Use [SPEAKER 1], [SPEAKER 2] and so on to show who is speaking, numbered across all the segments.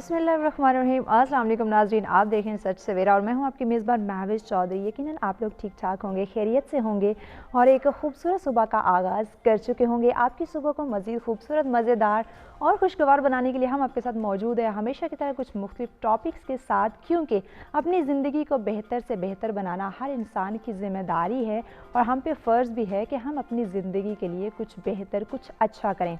[SPEAKER 1] बिस्मिल्लाहिर्रहमानिर्रहीम। अस्सलाम वालेकुम नाज़रीन, आप देखें सच सवेरा और मैं हूं आपकी मेज़बान महविश चौधरी। यकीनन आप लोग ठीक ठाक होंगे, खैरियत से होंगे और एक खूबसूरत सुबह का आगाज़ कर चुके होंगे। आपकी सुबह को मज़ीद खूबसूरत, मज़ेदार और खुशगवार बनाने के लिए हम आपके साथ मौजूद हैं, हमेशा की तरह कुछ मुख्तलिफ टॉपिक्स के साथ, क्योंकि अपनी ज़िंदगी को बेहतर से बेहतर बनाना हर इंसान की ज़िम्मेदारी है और हम पे फ़र्ज़ भी है कि हम अपनी ज़िंदगी के लिए कुछ बेहतर, कुछ अच्छा करें।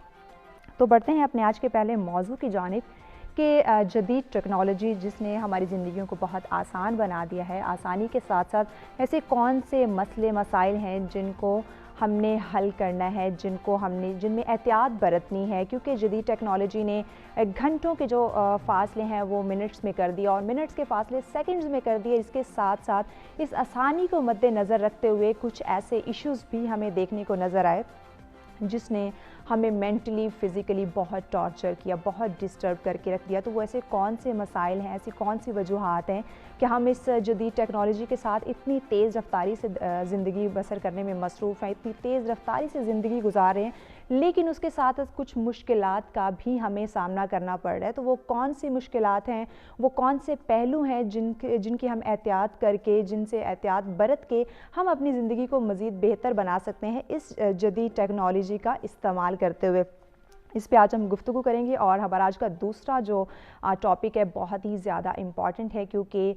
[SPEAKER 1] तो बढ़ते हैं अपने आज के पहले मौजू की जानिब कि जदीद टेक्नोलॉजी जिसने हमारी ज़िंदगियों को बहुत आसान बना दिया है, आसानी के साथ साथ ऐसे कौन से मसले मसाइल हैं जिनको हमने हल करना है, जिनमें एहतियात बरतनी है, क्योंकि जदीद टेक्नोलॉजी ने घंटों के जो फासले हैं वो मिनट्स में कर दिया और मिनट्स के फासले सेकंड्स में कर दिए। इसके साथ साथ इस आसानी को मद्देनज़र रखते हुए कुछ ऐसे इश्यूज़ भी हमें देखने को नज़र आए जिसने हमें मेंटली, फ़िज़िकली बहुत टॉर्चर किया, बहुत डिस्टर्ब करके रख दिया। तो वो ऐसे कौन से मसाइल हैं, ऐसी कौन सी वजूहात हैं कि हम इस जदीद टेक्नोलॉजी के साथ इतनी तेज़ रफ्तारी से ज़िंदगी बसर करने में मसरूफ़ हैं, इतनी तेज़ रफ्तारी से ज़िंदगी गुजार रहे हैं, लेकिन उसके साथ कुछ मुश्किलात का भी हमें सामना करना पड़ रहा है। तो वो कौन सी मुश्किलात हैं, वो कौन से पहलू हैं जिनकी हम एहतियात करके, जिनसे एहतियात बरत के हम अपनी ज़िंदगी को मज़ीद बेहतर बना सकते हैं इस जदीद टेक्नोलॉजी का इस्तेमाल करते हुए। इस पे आज हम गुफ्तगू करेंगे और हमारा आज का दूसरा जो टॉपिक है बहुत ही ज़्यादा इम्पॉर्टेंट है, क्योंकि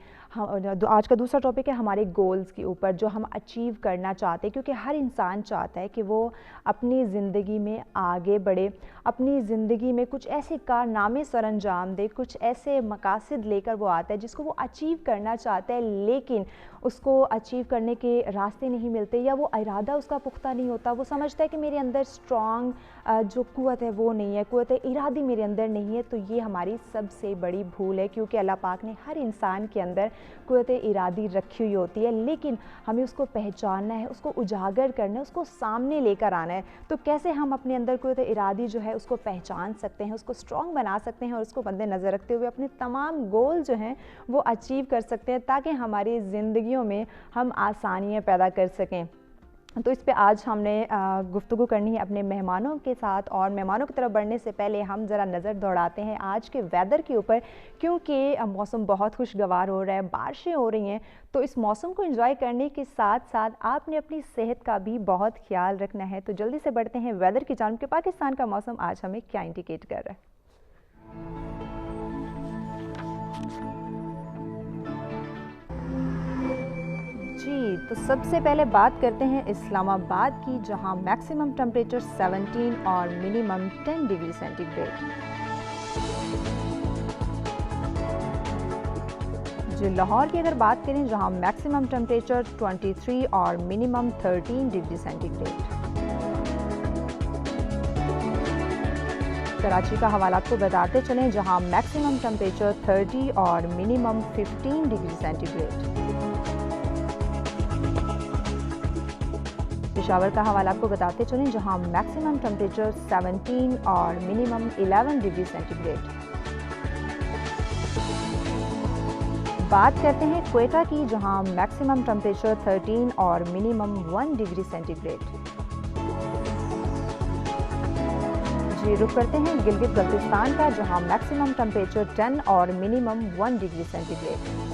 [SPEAKER 1] आज का दूसरा टॉपिक है हमारे गोल्स के ऊपर जो हम अचीव करना चाहते हैं, क्योंकि हर इंसान चाहता है कि वो अपनी ज़िंदगी में आगे बढ़े, अपनी ज़िंदगी में कुछ ऐसे कारनामे सरअंजाम दे, कुछ ऐसे मकासद लेकर वो आता है जिसको वो अचीव करना चाहता है, लेकिन उसको अचीव करने के रास्ते नहीं मिलते या वो इरादा उसका पुख्ता नहीं होता। वो समझता है कि मेरे अंदर स्ट्रॉन्ग जो कुव्वत है वो नहीं है, कुव्वत इरादी मेरे अंदर नहीं है। तो ये हमारी सबसे बड़ी भूल है, क्योंकि अल्लाह पाक ने हर इंसान के अंदर कुव्वत इरादी रखी हुई होती है, लेकिन हमें उसको पहचानना है, उसको उजागर करना है, उसको सामने लेकर आना है। तो कैसे हम अपने अंदर कुव्वत इरादी जो है उसको पहचान सकते हैं, उसको स्ट्रॉन्ग बना सकते हैं और उसको मद्देनज़र रखते हुए अपने तमाम गोल जो हैं वो अचीव कर सकते हैं, ताकि हमारी ज़िंदगियों में हम आसानियाँ पैदा कर सकें। तो इस पे आज हमने गुफ्तगू करनी है अपने मेहमानों के साथ, और मेहमानों की तरफ बढ़ने से पहले हम ज़रा नज़र दौड़ाते हैं आज के वेदर के ऊपर, क्योंकि मौसम बहुत खुशगवार हो रहा है, बारिशें हो रही हैं। तो इस मौसम को एंजॉय करने के साथ साथ आपने अपनी सेहत का भी बहुत ख्याल रखना है। तो जल्दी से बढ़ते हैं वेदर की जानिब कि पाकिस्तान का मौसम आज हमें क्या इंडिकेट कर रहा है। जी, तो सबसे पहले बात करते हैं इस्लामाबाद की, जहां मैक्सिमम टेम्परेचर 17 और मिनिमम 10 डिग्री सेंटीग्रेड। जी, लाहौर की अगर बात करें, जहां मैक्सिमम टेम्परेचर 23 और मिनिमम 13 डिग्री सेंटीग्रेड। कराची का हवाला आपको बताते चलें, जहां मैक्सिमम टेम्परेचर 30 और मिनिमम 15 डिग्री सेंटीग्रेड। पेशावर का हवाला आपको बताते चलें, जहां मैक्सिमम टेम्परेचर 17 और मिनिमम 11 डिग्री सेंटीग्रेड। बात करते हैं क्वेटा की, जहां मैक्सिमम टेम्परेचर 13 और मिनिमम 1 डिग्री सेंटीग्रेड। जी, रुक करते हैं गिलगित बल्तिस्तान का, जहां मैक्सिमम टेम्परेचर 10 और मिनिमम 1 डिग्री सेंटीग्रेड।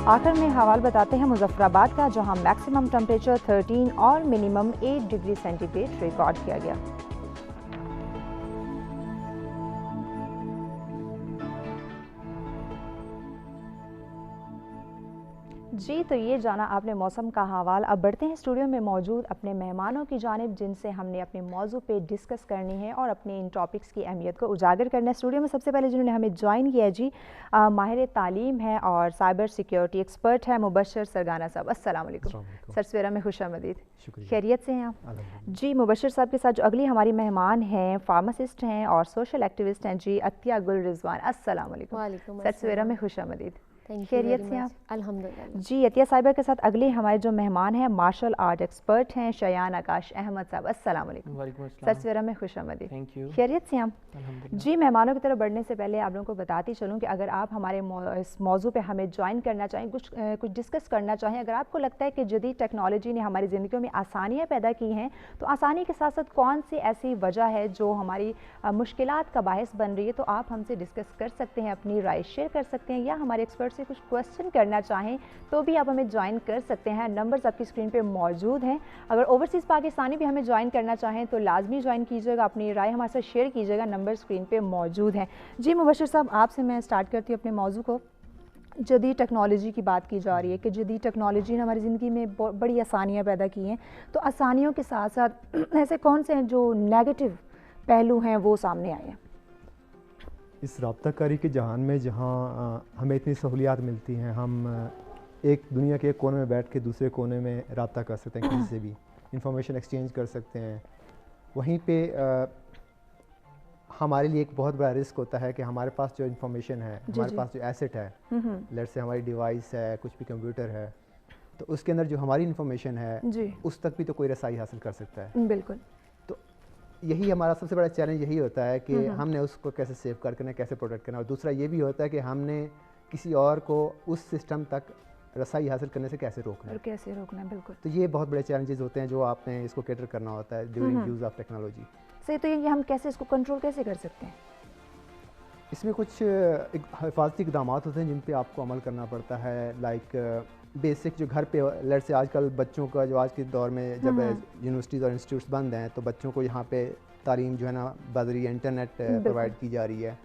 [SPEAKER 1] आखिर में हवाल बताते हैं मुजफ्फराबाद का, जहां मैक्सिमम टेम्परेचर 13 और मिनिमम 8 डिग्री सेंटीग्रेड रिकॉर्ड किया गया। जी, तो ये जाना आपने मौसम का हवाल। अब बढ़ते हैं स्टूडियो में मौजूद अपने मेहमानों की जानिब, जिनसे हमने अपने मौजू पे डिस्कस करनी है और अपने इन टॉपिक्स की अहमियत को उजागर करना है। स्टूडियो में सबसे पहले जिन्होंने हमें ज्वाइन किया है जी, माहिर तालीम है और साइबर सिक्योरिटी एक्सपर्ट है मुबशर सरगाना साहब। अस्सलाम वालेकुम सर, सवेरा में खुशामदीद, खैरियत से हैं आप? जी, मुबशर साहब के साथ जो अगली हमारी मेहमान हैं, फार्मासिस्ट हैं और सोशल एक्टिविस्ट हैं जी, अतिया गुल रिजवान। अस्सलाम वालेकुम सर, सवेरा में खुशामदीद। खैरियत से आप?
[SPEAKER 2] अल्हम्दुलिल्लाह
[SPEAKER 1] जी, अतिया साहिबा के साथ अगले हमारे जो मेहमान हैं मार्शल आर्ट एक्सपर्ट हैं शयान आकाश अहमद साहब। अस्सलाम वालेकुम।
[SPEAKER 3] वालेकुम अस्सलाम।
[SPEAKER 1] सच सवेरा में खुशामदीद।
[SPEAKER 3] Thank you.
[SPEAKER 1] खैरियत से हम?
[SPEAKER 3] अल्हम्दुलिल्लाह।
[SPEAKER 1] जी, मेहमानों की तरफ बढ़ने से पहले आप लोगों को बताती चलूँ कि अगर आप हमारे इस मौजू पे हमें ज्वाइन करना चाहें, कुछ डिस्कस करना चाहें, अगर आपको लगता है कि जदीद टेक्नोलॉजी ने हमारी ज़िंदगियों में आसानियाँ पैदा की हैं, तो आसानी के साथ साथ कौन सी ऐसी वजह है जो हमारी मुश्किलात का बाहिस बन रही है, तो आप हमसे डिस्कस कर सकते हैं, अपनी राय शेयर कर सकते हैं, या हमारे एक्सपर्ट से कुछ क्वेश्चन करना चाहें तो भी आप हमें ज्वाइन कर सकते हैं। नंबर्स आपकी स्क्रीन पे मौजूद हैं। अगर ओवरसीज़ पाकिस्तानी भी हमें ज्वाइन करना चाहें तो लाजमी ज्वाइन कीजिएगा, अपनी राय हमारे साथ शेयर कीजिएगा, नंबर स्क्रीन पे मौजूद हैं। जी मुबश्शिर साहब, आपसे मैं स्टार्ट करती हूँ अपने मौजू को। जदीद टेक्नोलॉजी की बात की जा रही है कि जदीद टेक्नोलॉजी ने हमारी ज़िंदगी में बड़ी आसानियाँ पैदा की हैं, तो आसानियों के साथ साथ ऐसे कौन से हैं जो नेगेटिव पहलू हैं वो सामने आए हैं?
[SPEAKER 4] इस रब्ताकारी के जहान में जहाँ हमें इतनी सहूलियात मिलती हैं, हम एक दुनिया के एक कोने में बैठ के दूसरे कोने में रब्ता कर सकते हैं, किसी से भी इंफॉर्मेशन एक्सचेंज कर सकते हैं। वहीं पे हमारे लिए एक बहुत बड़ा रिस्क होता है कि हमारे पास जो इंफॉर्मेशन है, हमारे पास जो एसेट है, लेट से हमारी डिवाइस है, कुछ भी कंप्यूटर है, तो उसके अंदर जो हमारी इंफॉर्मेशन है उस तक भी तो कोई रसाई हासिल कर सकता है।
[SPEAKER 1] बिल्कुल।
[SPEAKER 4] तो यही हमारा सबसे बड़ा चैलेंज यही होता है कि हमने उसको कैसे सेव करना है, कैसे प्रोटेक्ट करना है। और दूसरा ये भी होता है कि हमने किसी और को उस सिस्टम तक रसाई हासिल करने से कैसे रोकना है।
[SPEAKER 1] और कैसे रोकना है, बिल्कुल।
[SPEAKER 4] तो ये बहुत बड़े चैलेंजेस होते हैं जो आपने इसको कैटर करना होता है ड्यूरिंग यूज़ ऑफ टेक्नोलॉजी।
[SPEAKER 1] सही, तो ये हम कैसे इसको कंट्रोल कैसे कर सकते हैं?
[SPEAKER 4] इसमें कुछ हिफाजती इक़दाम होते हैं जिन पे आपको अमल करना पड़ता है। लाइक बेसिक जो घर पे लेट से आजकल बच्चों का जो आज के दौर में जब यूनिवर्सिटीज़ और इंस्टीट्यूट्स बंद हैं तो बच्चों को यहाँ पे तालीम जो है ना बज़रिया इंटरनेट प्रोवाइड की जा रही है।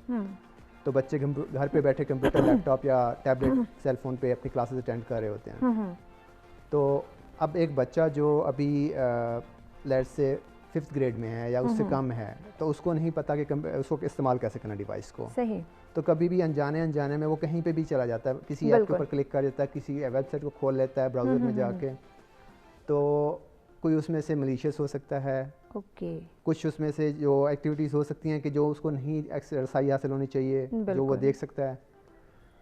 [SPEAKER 4] तो बच्चे घर पे बैठे कंप्यूटर, लैपटॉप या टैबलेट, सेल फ़ोन पे अपनी क्लासेस अटेंड कर रहे होते हैं। तो अब एक बच्चा जो अभी लेट से 5th ग्रेड में है या उससे कम है, तो उसको नहीं पता कि उसको इस्तेमाल कैसे करना डिवाइस को।
[SPEAKER 1] सही।
[SPEAKER 4] तो कभी भी अनजाने में वो कहीं पे भी चला जाता है, किसी ऐप के ऊपर क्लिक कर देता है, किसी वेबसाइट को खोल लेता है ब्राउज़र में जाके। तो कोई उसमें से मलीशियस हो सकता है, कुछ उसमें से जो एक्टिविटीज़ हो सकती हैं कि जो उसको नहीं रसाई हासिल होनी चाहिए, जो वो देख सकता है।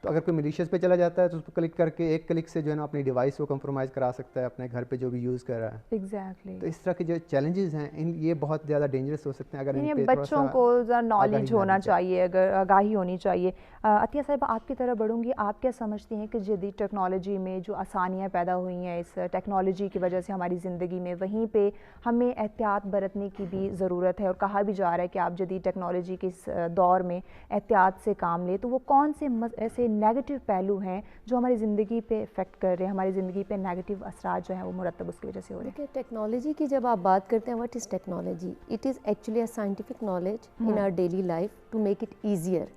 [SPEAKER 4] तो अगर कोई मलीशियस पे चला जाता है तो उस पर क्लिक करके एक क्लिक से जो है ना अपनी डिवाइस को कंप्रोमाइज़ करा सकता है, अपने घर पे जो भी यूज़ कर रहा है।
[SPEAKER 1] एग्जैक्टली।
[SPEAKER 4] तो इस तरह के जो चैलेंजेस हैं ये बहुत ज़्यादा डेंजरस हो सकते हैं अगर इन पे
[SPEAKER 1] बच्चों को नॉलेज होना चाहिए, अगर आगाही होनी चाहिए। अतिया साहिबा, आपकी तरफ बढ़ूंगी। आप क्या समझती हैं कि जदीद टेक्नोलॉजी में जो आसानियाँ पैदा हुई हैं इस टेक्नोलॉजी की वजह से हमारी ज़िंदगी में, वहीं पे हमें एहतियात बरतने की भी ज़रूरत है, और कहा भी जा रहा है कि आप जदीद टेक्नोलॉजी के इस दौर में एहतियात से काम लें, तो वो कौन से ऐसे नेगेटिव पहलू हैं जो हमारी ज़िंदगी पे इफ़ेक्ट कर रहे हैं, हमारी ज़िंदगी पे नेगेटिव असरात जो हैं वो मुरतब उसकी वजह से हो रहे हैं?
[SPEAKER 2] टेक्नोलॉजी की जब आप बात करते हैं, what is technology? It is actually a scientific knowledge in our daily life to make it easier.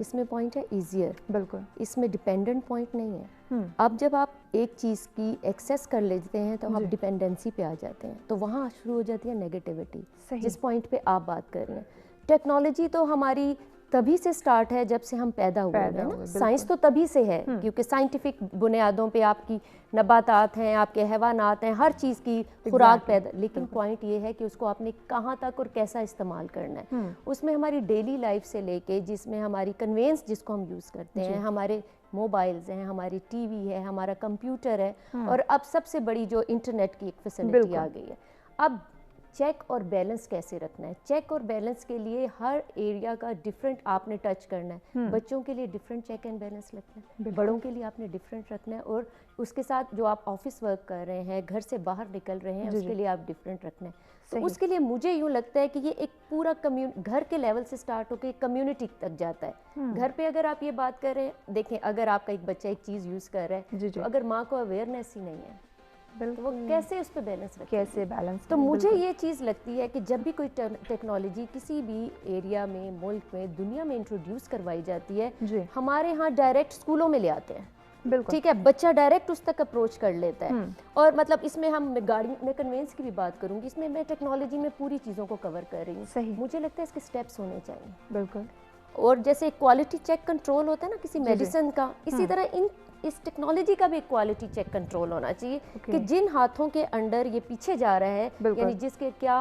[SPEAKER 2] इसमें पॉइंट है ईजियर, बिल्कुल। इसमें डिपेंडेंट पॉइंट नहीं है। अब जब आप एक चीज़ की एक्सेस कर लेते हैं तो आप डिपेंडेंसी पे आ जाते हैं, तो वहाँ शुरू हो जाती है नेगेटिविटी, जिस पॉइंट पे आप बात कर रहे हैं। टेक्नोलॉजी तो हमारी तभी से स्टार्ट है जब से हम पैदा हुए हैं ना। साइंस तो तभी से है, क्योंकि साइंटिफिक बुनियादों पे आपकी नबातात हैं, आपके हैवानात हैं, हर चीज़ की खुराक पैदा। लेकिन पॉइंट ये है कि उसको आपने कहाँ तक और कैसा इस्तेमाल करना है। उसमें हमारी डेली लाइफ से लेके, जिसमें हमारी कन्वेंस जिसको हम यूज़ करते हैं, हमारे मोबाइल्स हैं, हमारी टीवी है, हमारा कंप्यूटर है, और अब सबसे बड़ी जो इंटरनेट की एक फैसिलिटी आ गई है। अब चेक और बैलेंस कैसे रखना है? चेक और बैलेंस के लिए हर एरिया का डिफरेंट आपने टच करना है। बच्चों के लिए डिफरेंट चेक एंड बैलेंस रखना है, बड़ों के लिए आपने डिफरेंट रखना है, और उसके साथ जो आप ऑफिस वर्क कर रहे हैं, घर से बाहर निकल रहे हैं, उसके लिए आप डिफरेंट रखना है। तो उसके लिए मुझे यूँ लगता है कि ये एक पूरा घर के लेवल से स्टार्ट होकर कम्युनिटी तक जाता है। घर पे अगर आप ये बात कर रहे हैं, देखें अगर आपका एक बच्चा एक चीज़ यूज़ कर रहा है, तो अगर माँ को अवेयरनेस ही नहीं है तो वो कैसे उस पर बैलेंस रखे, कैसे बैलेंस। तो मुझे ये चीज़ लगती है कि जब भी कोई टेक्नोलॉजी किसी भी एरिया में, मुल्क में, दुनिया में इंट्रोड्यूस करवाई जाती है, हमारे यहाँ डायरेक्ट स्कूलों में ले आते हैं, ठीक है, बच्चा डायरेक्ट उस तक अप्रोच कर लेता है। और मतलब इसमें हम गाड़ी में कन्वेंस की भी बात करूंगी, इसमें मैं टेक्नोलॉजी में पूरी चीज़ों को कवर कर रही हूँ। मुझे लगता है इसके स्टेप्स होने चाहिए, बिल्कुल। और जैसे क्वालिटी चेक कंट्रोल होता है ना किसी मेडिसिन का, इसी तरह इस टेक्नोलॉजी का भी एक क्वालिटी चेक कंट्रोल होना चाहिए कि जिन हाथों के अंडर ये पीछे जा रहा है, यानी जिसके क्या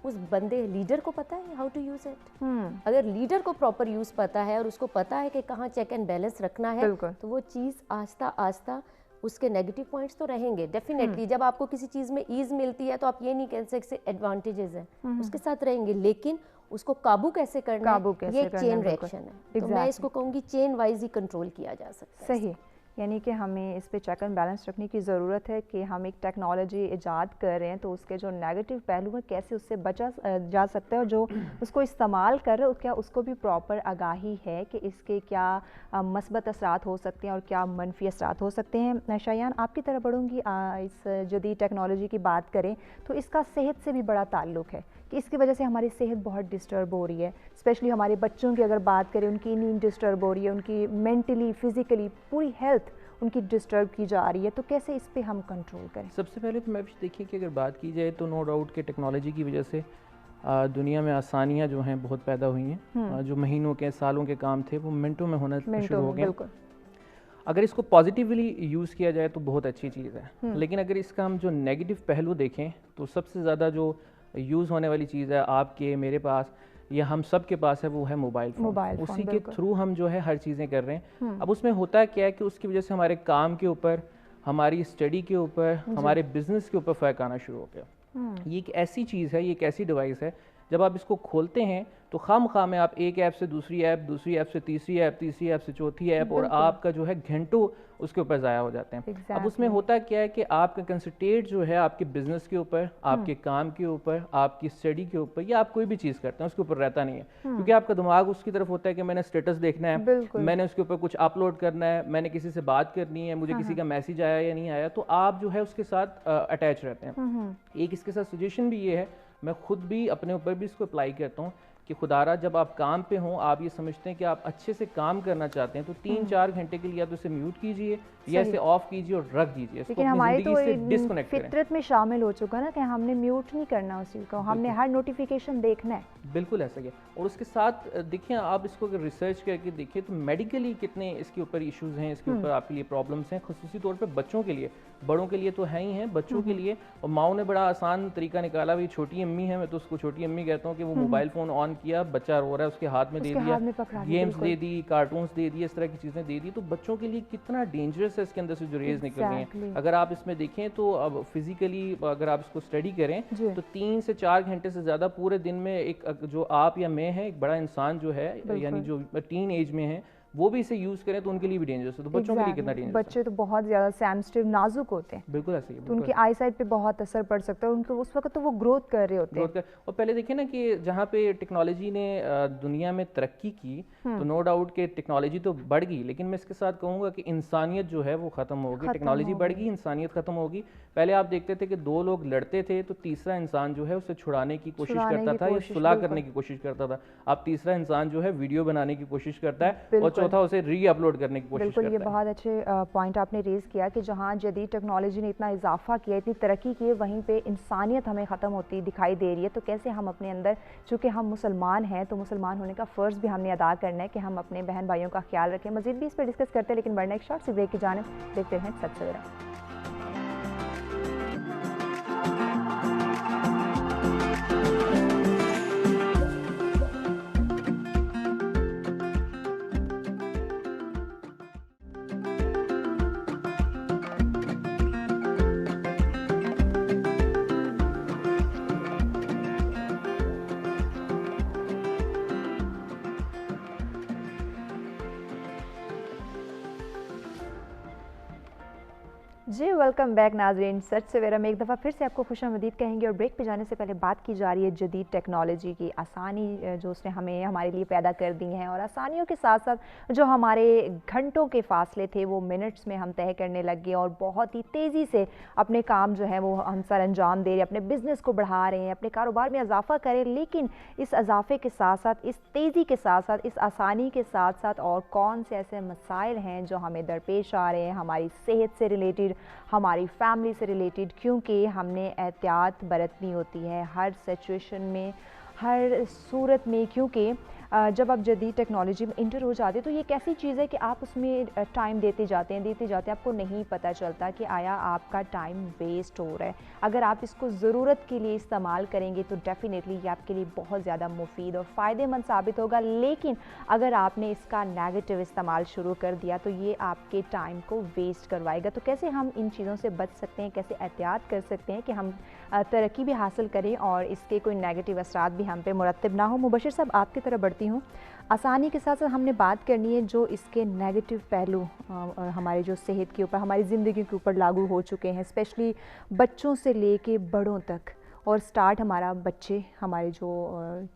[SPEAKER 2] उस बंदे लीडर को पता है हाउ टू यूज़ इट। अगर लीडर को प्रॉपर यूज़ पता है और उसको पता है कि कहाँ चेक एंड बैलेंस रखना है, तो वो चीज़ आस्ता आस्ता, उसके नेगेटिव पॉइंट्स तो रहेंगे डेफिनेटली। जब आपको किसी चीज़ में ईज मिलती है तो आप ये नहीं कह सकते एडवांटेजेस हैं, उसके साथ रहेंगे, लेकिन उसको काबू कैसे करना है, ये एक चेन रिएक्शन है। तो मैं इसको कहूँगी चेन वाइज ही कंट्रोल किया जा सकता है।
[SPEAKER 1] सही, यानी कि हमें इस पे चेक एंड बैलेंस रखने की ज़रूरत है कि हम एक टेक्नोलॉजी ईजाद कर रहे हैं तो उसके जो नेगेटिव पहलू हैं कैसे उससे बचा जा सकता है, और जो उसको इस्तेमाल कर रहे हैं क्या उसको भी प्रॉपर आगाही है कि इसके क्या मस्बत असरात हो सकते हैं और क्या मनफी असरात हो सकते हैं। शायान, आपकी तरफ बढ़ूँगी। इस जदीद टेक्नोलॉजी की बात करें तो इसका सेहत से भी बड़ा ताल्लुक़ है कि इसकी वजह से हमारी सेहत बहुत डिस्टर्ब हो रही है। स्पेशली हमारे बच्चों की अगर बात करें, उनकी नींद डिस्टर्ब हो रही है, उनकी मेंटली फिज़िकली पूरी हेल्थ उनकी डिस्टर्ब की जा रही है, तो कैसे इस पे हम कंट्रोल करें?
[SPEAKER 3] सबसे पहले तो मैं देखिए कि अगर बात की जाए तो नो डाउट कि टेक्नोलॉजी की वजह से दुनिया में आसानियां जो हैं बहुत पैदा हुई हैं। जो महीनों के सालों के काम थे वो मिनटों में होना शुरू हो गए। अगर इसको पॉजिटिवली यूज़ किया जाए तो बहुत अच्छी चीज़ है, लेकिन अगर इसका हम जो नेगेटिव पहलू देखें तो सबसे ज़्यादा जो यूज़ होने वाली चीज़ है आपके मेरे पास या हम सब के पास है वो है मोबाइल फ़ोन। उसी के थ्रू हम जो है हर चीज़ें कर रहे हैं। अब उसमें होता क्या है कि उसकी वजह से हमारे काम के ऊपर, हमारी स्टडी के ऊपर, हमारे बिजनेस के ऊपर फ़र्क आना शुरू हो गया। ये एक ऐसी चीज़ है, ये एक ऐसी डिवाइस है, जब आप इसको खोलते हैं तो खाम में आप एक ऐप से दूसरी ऐप से तीसरी ऐप से चौथी ऐप, और आपका जो है घंटों उसके ऊपर ज़ाया हो जाते हैं। अब उसमें होता क्या है कि आपका कंसंट्रेट जो है आपके बिजनेस के ऊपर, आपके काम के ऊपर, आपकी स्टडी के ऊपर, या आप कोई भी चीज़ करते हैं उसके ऊपर रहता नहीं है, क्योंकि आपका दिमाग उसकी तरफ होता है कि मैंने स्टेटस देखना है, मैंने उसके ऊपर कुछ अपलोड करना है, मैंने किसी से बात करनी है, मुझे किसी का मैसेज आया या नहीं आया, तो आप जो है उसके साथ अटैच रहते हैं। एक इसके साथ सजेशन भी ये है, मैं खुद भी अपने ऊपर भी इसको अप्लाई करता हूँ कि खुदारा जब आप काम पे हों, आप ये समझते हैं कि आप अच्छे से काम करना चाहते हैं, तो 3-4 घंटे के लिए या तो इसे म्यूट कीजिए या इसे ऑफ कीजिए और रख दीजिए।
[SPEAKER 1] लेकिन हमारी तो डिस्कनेक्ट फितरत में शामिल हो चुका ना कि हमने म्यूट नहीं करना उस चीज़ को, हमने हर नोटिफिकेशन देखना है।
[SPEAKER 3] बिल्कुल ऐसा ही है। और उसके साथ देखिए, आप इसको अगर रिसर्च करके देखिए तो मेडिकली कितने इसके ऊपर इश्यूज़ हैं, इसके ऊपर आपके लिए प्रॉब्लम्स हैं, खुसूसी तौर पर बच्चों के लिए, बड़ों के लिए तो है ही हैं, बच्चों के लिए। और माओ ने बड़ा आसान तरीका निकाला, भी छोटी अम्मी है, मैं तो उसको छोटी अम्मी कहता हूँ, कि वो मोबाइल फ़ोन ऑन किया, बच्चा रो रहा है, उसके हाथ में दे दिया, गेम्स दे दी, कार्टून्स दे दिए, इस तरह की चीज़ें दे दी। तो बच्चों के लिए कितना डेंजरस है इसके अंदर से जो रेज निकल रही हैं। अगर आप इसमें देखें तो अब फिजिकली अगर आप इसको स्टडी करें तो 3 से 4 घंटे से ज़्यादा पूरे दिन में एक जो आप या मैं है, एक बड़ा इंसान जो है, यानी जो टीन एज में है, वो भी इसे यूज करें तो उनके लिए भी डेंजरस है। तो बच्चों के लिए कितना डेंजरस है?
[SPEAKER 1] बच्चे तो बहुत ज़्यादा सेंसिटिव, नाजुक होते हैं।
[SPEAKER 3] बिल्कुल ऐसे ही,
[SPEAKER 1] तो उनकी आई साइट पे बहुत असर पड़ सकता है, उनको उस वक्त तो वो ग्रोथ कर रहे होते हैं।
[SPEAKER 3] और पहले देखिए ना कि जहाँ पे टेक्नोलॉजी ने दुनिया में तरक्की की, तो नो डाउट कि टेक्नोलॉजी तो बढ़ गई, लेकिन मैं इसके साथ कहूँगा कि इंसानियत जो है वो ख़त्म होगी। टेक्नोलॉजी बढ़ गई, इंसानियत ख़त्म होगी। पहले आप देखते थे कि 2 लोग लड़ते थे तो तीसरा इंसान जो है उसे छुड़ाने की कोशिश करता था या सुलह करने की कोशिश करता था। अब तीसरा इंसान जो है वीडियो बनाने की कोशिश करता है और चौथा उसे री अपलोड करने की कोशिश करता है।
[SPEAKER 1] बिल्कुल, ये बहुत अच्छे पॉइंट आपने रेज किया कि जहाँ जदीद टेक्नोलॉजी ने इतना इजाफा किया, इतनी तरक्की की है, वहीं पे इंसानियत हमें ख़त्म होती दिखाई दे रही है। तो कैसे हम अपने अंदर, चूँकि हम मुसलमान हैं तो मुसलमान होने का फ़र्ज़ भी हमने अदा करना है कि हम अपने बहन भाइयों का ख्याल रखें। मज़ीद भी इस पर डिस्कस करते हैं, लेकिन बढ़ना एक शॉर्ट सी ब्रेक की जानिब, देखते हैं सच सवेरा। जी वेलकम बैक नाज़रीन, सच सवेरा में एक दफ़ा फिर से आपको खुशामदीद कहेंगे। और ब्रेक पे जाने से पहले बात की जा रही है जदीद टेक्नोलॉजी की, आसानी जो उसने हमारे लिए पैदा कर दी हैं, और आसानियों के साथ साथ जो हमारे घंटों के फासले थे वो मिनट्स में हम तय करने लग गए, और बहुत ही तेज़ी से अपने काम जो है वो हम सर अंजाम दे रहे हैं, अपने बिज़नेस को बढ़ा रहे हैं, अपने कारोबार में इजाफा करें। लेकिन इस इजाफे के साथ साथ, इस तेज़ी के साथ साथ, इस आसानी के साथ साथ और कौन से ऐसे मसाइल हैं जो हमें दरपेश आ रहे हैं, हमारी सेहत से रिलेटेड, हमारी फैमिली से रिलेटेड, क्योंकि हमने एहतियात बरतनी होती है हर सिचुएशन में, हर सूरत में, क्योंकि जब आप जदीद टेक्नोलॉजी में इंटर हो जाते हैं तो ये एक ऐसी चीज़ है कि आप उसमें टाइम देते जाते हैं, आपको नहीं पता चलता कि आया आपका टाइम वेस्ट हो रहा है। अगर आप इसको ज़रूरत के लिए इस्तेमाल करेंगे तो डेफ़िनेटली ये आपके लिए बहुत ज़्यादा मुफीद और फ़ायदेमंद साबित होगा, लेकिन अगर आपने इसका नेगेटिव इस्तेमाल शुरू कर दिया तो ये आपके टाइम को वेस्ट करवाएगा। तो कैसे हम इन चीज़ों से बच सकते हैं, कैसे एहतियात कर सकते हैं कि हम तरक्की भी हासिल करें और इसके कोई नेगेटिव असरात भी हम पे मुरतब ना हो। मुबशिर साहब, आपकी तरफ बढ़ती हूँ। आसानी के साथ साथ हमने बात करनी है जो इसके नेगेटिव पहलू हमारे जो सेहत के ऊपर, हमारी ज़िंदगी के ऊपर लागू हो चुके हैं, स्पेशली बच्चों से लेके बड़ों तक, और स्टार्ट हमारा बच्चे, हमारे जो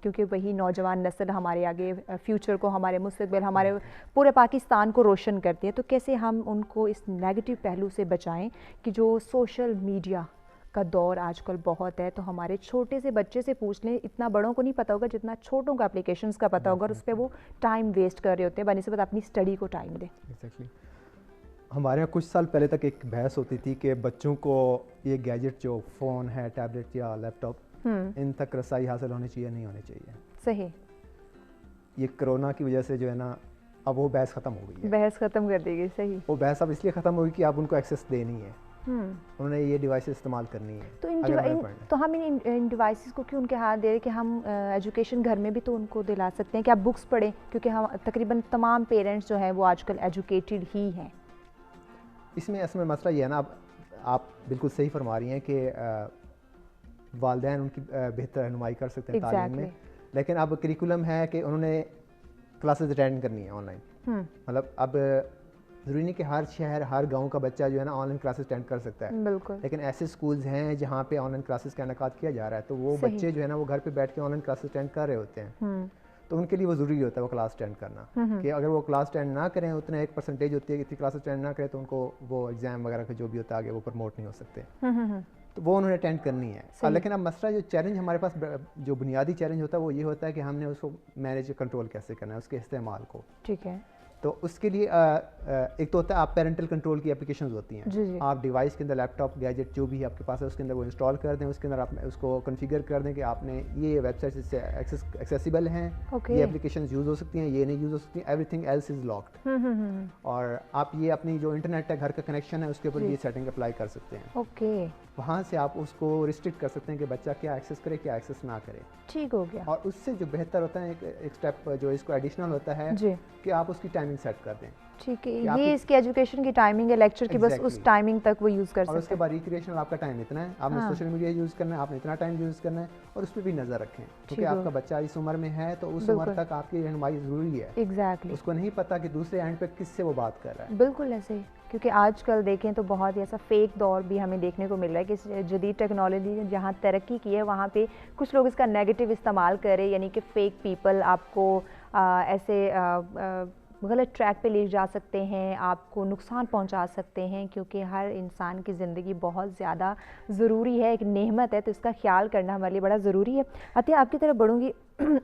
[SPEAKER 1] क्योंकि वही नौजवान नस्ल हमारे आगे फ्यूचर को, हमारे मुस्तकबिल, हमारे पूरे पाकिस्तान को रोशन करती है। तो कैसे हम उनको इस नेगेटिव पहलू से बचाएं कि जो सोशल मीडिया का दौर आजकल बहुत है, तो हमारे छोटे से बच्चे से पूछ लें, इतना बड़ों को नहीं पता होगा जितना छोटों को एप्लीकेशंस का पता होगा, और उस पर वो टाइम वेस्ट कर रहे होते हैं बनिस्बत अपनी स्टडी को टाइम दें।
[SPEAKER 4] एग्जैक्टली। हमारे यहाँ कुछ साल पहले तक एक बहस होती थी कि बच्चों को ये गैजेट जो फ़ोन है, टैबलेट या लैपटॉप, इन तक रसाई हासिल होनी चाहिए, नहीं होनी चाहिए।
[SPEAKER 1] सही।
[SPEAKER 4] ये कोरोना की वजह से जो है ना, अब वो बहस ख़त्म हो गई है।
[SPEAKER 1] बहस ख़त्म कर दी गई। सही। वो
[SPEAKER 4] बहस अब इसलिए ख़त्म होगी कि आप उनको एक्सेस देनी है, उन्होंने ये डिवाइस इस्तेमाल करनी है।
[SPEAKER 1] तो हम इन डिवाइसेस को क्यों उनके हाथ दे रहे कि हम एजुकेशन घर में भी तो उनको दिला सकते हैं कि आप बुक्स पढ़ें, क्योंकि हम तकरीबन तमाम पेरेंट्स जो हैं वो आजकल एजुकेटेड ही हैं।
[SPEAKER 4] इसमें असल में मसला ये है ना, आप बिल्कुल सही फरमा रही हैं कि वालिदैन उनकी बेहतर रहनुमाई कर सकते हैं तालीम में, लेकिन अब करिकुलम है कि उन्होंने क्लासेस अटेंड करनी है ऑनलाइन। मतलब अब ज़रूरी नहीं कि हर शहर, हर गांव का बच्चा जो है ना ऑनलाइन क्लासेस अटेंड कर सकता है।
[SPEAKER 1] बिल्कुल।
[SPEAKER 4] लेकिन ऐसे स्कूल्स हैं जहाँ पे ऑनलाइन क्लासेस का इनेकाद किया जा रहा है, तो वो बच्चे जो है ना वो घर पे बैठ के ऑनलाइन क्लासेस अटेंड कर रहे होते हैं, तो उनके लिए वो ज़रूरी होता है वो क्लास अटेंड करना। कि अगर वो क्लास अटेंड ना करें, उतना एक परसेंटेज होती है कि इतनी क्लास अटेंड ना करें, तो उनको वो एग्ज़ाम वगैरह का जो भी होता है आगे वो प्रमोट नहीं हो सकते, तो वो उन्होंने अटेंड करनी है। लेकिन अब मसला जो चैलेंज हमारे पास, जो बुनियादी चैलेंज होता है वो ये होता है कि हमने उसको मैनेज कंट्रोल कैसे करना है, उसके इस्तेमाल को।
[SPEAKER 1] ठीक है।
[SPEAKER 4] तो उसके लिए एक तो होता है आप पेरेंटल कंट्रोल की एप्लीकेशंस होती हैं, आप डिवाइस के अंदर लैपटॉप गैजेट जो भी आपके पास है उसके अंदर वो इंस्टॉल कर दें, उसके अंदर आप उसको कॉन्फ़िगर कर दें कि आपने ये वेबसाइट से एक्सेसिबल हैं, ये एप्लीकेशंस यूज़ हो सकती हैं, ये नहीं यूज़ हो सकती, एवरीथिंग एल्स इज़ लॉक्ड। और आप ये अपनी जो इंटरनेट है, घर का कनेक्शन है, उसके ऊपर ये सेटिंग अप्लाई कर सकते हैं।
[SPEAKER 1] ओके।
[SPEAKER 4] वहाँ से आप उसको रिस्ट्रिक्ट कर सकते हैं कि बच्चा क्या एक्सेस करे, क्या एक्सेस ना करे।
[SPEAKER 1] ठीक हो गया।
[SPEAKER 4] और उससे जो बेहतर होता है, एक स्टेप जो इसको एडिशनल होता है कि आप उसकी टाइमिंग सेट कर दें।
[SPEAKER 1] ठीक है, ये इसकी एजुकेशन की टाइमिंग है, लेक्चर की बस उस टाइमिंग तक वो यूज़ कर सकते हैं।
[SPEAKER 4] और उसके बाद रिक्रिएशनल आपका टाइम इतना है, आपने सोशल मीडिया यूज़ करना है, आपने इतना टाइम यूज़ करना है, और उस पर भी नज़र रखें, क्योंकि आपका बच्चा इस उम्र में है तो उस उम्र तक आपकी रहनुमाई ज़रूरी है।
[SPEAKER 1] एग्जैक्टली।
[SPEAKER 4] उसको नहीं पता कि दूसरे एंड पे किससे वो बात कर रहा है।
[SPEAKER 1] बिल्कुल ऐसे ही, क्योंकि आजकल देखें तो बहुत ही ऐसा फेक दौर भी हमें देखने को मिल रहा है कि जदीद टेक्नोलॉजी ने जहाँ तरक्की की है वहाँ पे कुछ लोग इसका नेगेटिव इस्तेमाल करें, यानी कि फ़ेक पीपल आपको ऐसे गलत ट्रैक पे ले जा सकते हैं, आपको नुकसान पहुंचा सकते हैं, क्योंकि हर इंसान की ज़िंदगी बहुत ज़्यादा ज़रूरी है, एक नेमत है, तो इसका ख्याल करना हमारे लिए बड़ा ज़रूरी है। अतिया, आपकी तरफ बढ़ूँगी,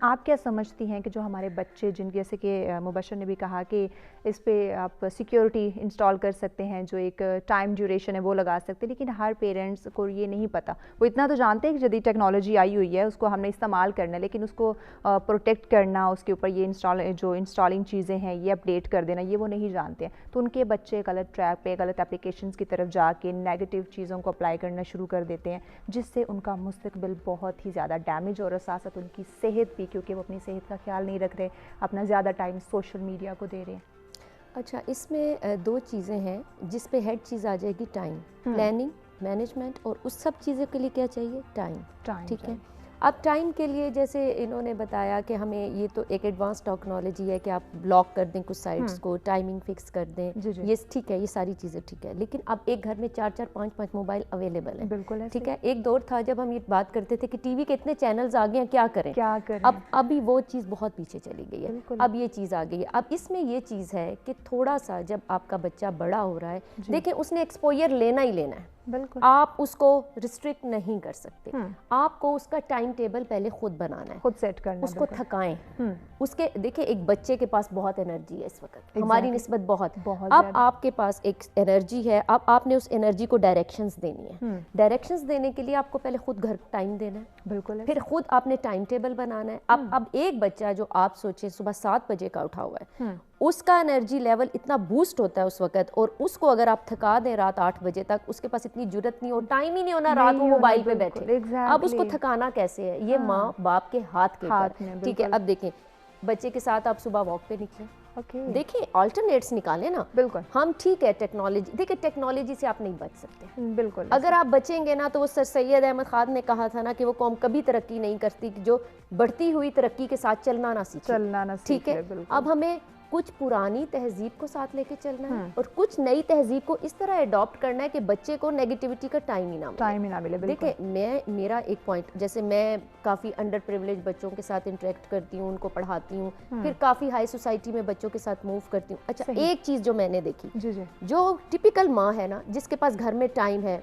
[SPEAKER 1] आप क्या समझती हैं कि जो हमारे बच्चे, जिनके जैसे कि मुबशर ने भी कहा कि इस पे आप सिक्योरिटी इंस्टॉल कर सकते हैं, जो एक टाइम ड्यूरेशन है वो लगा सकते हैं, लेकिन हर पेरेंट्स को ये नहीं पता। वो इतना तो जानते हैं कि जदीद टेक्नोलॉजी आई हुई है, उसको हमने इस्तेमाल करना है, लेकिन उसको प्रोटेक्ट करना, उसके ऊपर ये इंस्टॉलिंग चीज़ें हैं ये अपडेट कर देना, ये वो नहीं जानते हैं। तो उनके बच्चे गलत ट्रैक पे, गलत एप्लीकेशंस की तरफ जाके नेगेटिव चीज़ों को अप्लाई करना शुरू कर देते हैं, जिससे उनका मुस्तकबिल बहुत ही ज़्यादा डैमेज और साथ उनकी सेहत भी, क्योंकि वो अपनी सेहत का ख्याल नहीं रख रहे, अपना ज़्यादा टाइम सोशल मीडिया को दे रहे हैं।
[SPEAKER 2] अच्छा, इसमें दो चीज़ें हैं जिस पे हेड चीज़ आ जाएगी, टाइम, प्लानिंग, मैनेजमेंट, और उस सब चीज़ों के लिए क्या चाहिए, टाइम। ठीक है। अब टाइम के लिए जैसे इन्होंने बताया कि हमें ये तो एक एडवांस टेक्नोलॉजी है कि आप ब्लॉक कर दें कुछ साइट्स को, टाइमिंग फिक्स कर दें, ये ठीक है, ये सारी चीज़ें ठीक है, लेकिन अब एक घर में 4-4, 5-5 मोबाइल अवेलेबल हैं।
[SPEAKER 1] बिल्कुल
[SPEAKER 2] ठीक है। एक दौर था जब हम ये बात करते थे कि टीवी के इतने चैनल्स आ गए हैं, क्या करें। अब अभी वो चीज़ बहुत पीछे चली गई है, अब ये चीज़ आ गई है। अब इसमें ये चीज़ है कि थोड़ा सा जब आपका बच्चा बड़ा हो रहा है, देखिए उसने एक्सपोजर लेना ही लेना है,
[SPEAKER 1] बिल्कुल,
[SPEAKER 2] आप उसको रिस्ट्रिक्ट नहीं कर सकते। आपको उसका टाइम टेबल पहले खुद बनाना है,
[SPEAKER 1] खुद सेट करना,
[SPEAKER 2] उसको थकाएं। उसके देखिए एक बच्चे के पास बहुत एनर्जी है इस वक्त, हमारी निस्बत बहुत अब आपके पास एक एनर्जी है, अब आपने उस एनर्जी को डायरेक्शंस देनी है। डायरेक्शंस देने के लिए आपको पहले खुद घर टाइम देना है,
[SPEAKER 1] बिल्कुल।
[SPEAKER 2] फिर खुद आपने टाइम टेबल बनाना है। अब एक बच्चा जो आप सोचें सुबह 7 बजे का उठा हुआ है, उसका एनर्जी लेवल इतना बूस्ट होता है उस वक्त, और उसको अगर आप थका दें रात 8 बजे तक, उसके पास इतनी जुर्रत नहीं हो, टाइम ही नहीं होना रात को मोबाइल पे बैठे। अब उसको थकाना कैसे है? ये माँ बाप के हाथ के ऊपर, ठीक है। अब देखें, बच्चे के साथ आप सुबह वॉक पे निकलें, देखिए अल्टरनेट्स निकालें ना।
[SPEAKER 1] बिल्कुल।
[SPEAKER 2] हम ठीक है टेक्नोलॉजी, देखिए टेक्नोलॉजी से आप नहीं बच सकते।
[SPEAKER 1] बिल्कुल।
[SPEAKER 2] अगर आप बचेंगे ना, तो वो सर सैयद अहमद खान ने कहा था ना कि वो कौम कभी तरक्की नहीं करती कि जो बढ़ती हुई तरक्की के साथ चलना ना सीखे। ठीक है, अब हमें कुछ पुरानी तहजीब को साथ लेके चलना है और कुछ नई तहजीब को इस तरह अडॉप्ट करना है कि बच्चे को नेगेटिविटी का टाइम ही ना मिले। देखिए मेरा एक पॉइंट, जैसे मैं काफ़ी अंडर प्रिविलेज बच्चों के साथ इंटरेक्ट करती हूँ, उनको पढ़ाती हूँ, फिर काफ़ी हाई सोसाइटी में बच्चों के साथ मूव करती हूँ। अच्छा, एक चीज़ जो मैंने देखी, जो टिपिकल माँ है ना, जिसके पास घर में टाइम है,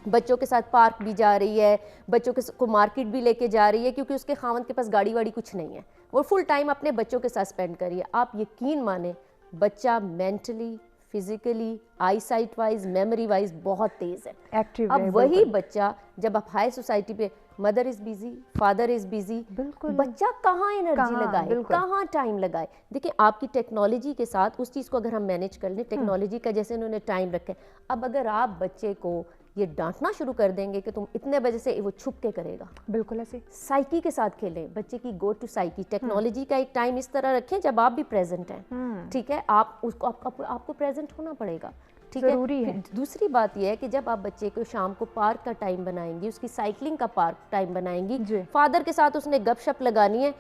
[SPEAKER 2] बच्चों के साथ पार्क भी जा रही है, बच्चों को मार्केट भी लेके जा रही है, क्योंकि उसके खावंद के पास गाड़ी वाड़ी कुछ नहीं है, वो फुल टाइम अपने बच्चों के साथ स्पेंड करिए। आप यकीन माने, बच्चा मेंटली, फिजिकली, आई साइट वाइज, मेमोरी वाइज बहुत तेज है, एक्टिव है। अब वही बच्चा जब आप हाई सोसाइटी पे, mother is busy, father is busy, बच्चा कहाँ एनर्जी लगाए, कहाँ टाइम लगाए? देखिए आपकी टेक्नोलॉजी के साथ उस चीज़ को अगर हम मैनेज कर लें, टेक्नोलॉजी का जैसे उन्होंने टाइम रखा है, अब अगर आप बच्चे को ये डांटना शुरू कर देंगे कि तुम इतने बजे से, वो छुप के करेगा।
[SPEAKER 1] बिल्कुल ऐसे।
[SPEAKER 2] साइकी के साथ खेलें, बच्चे की गो टू साइकी। टेक्नोलॉजी का एक टाइम इस तरह रखें जब आप भी प्रेजेंट हैं, ठीक है। आप उसको आपको प्रेजेंट होना पड़ेगा, ठीक है। दूसरी बात यह है कि जब आप बच्चे को शाम को पार्क का टाइम बनाएंगी, उसकी साइकिलिंग का पार्क टाइम बनाएंगी, फादर के साथ उसने गपशप लगानी है,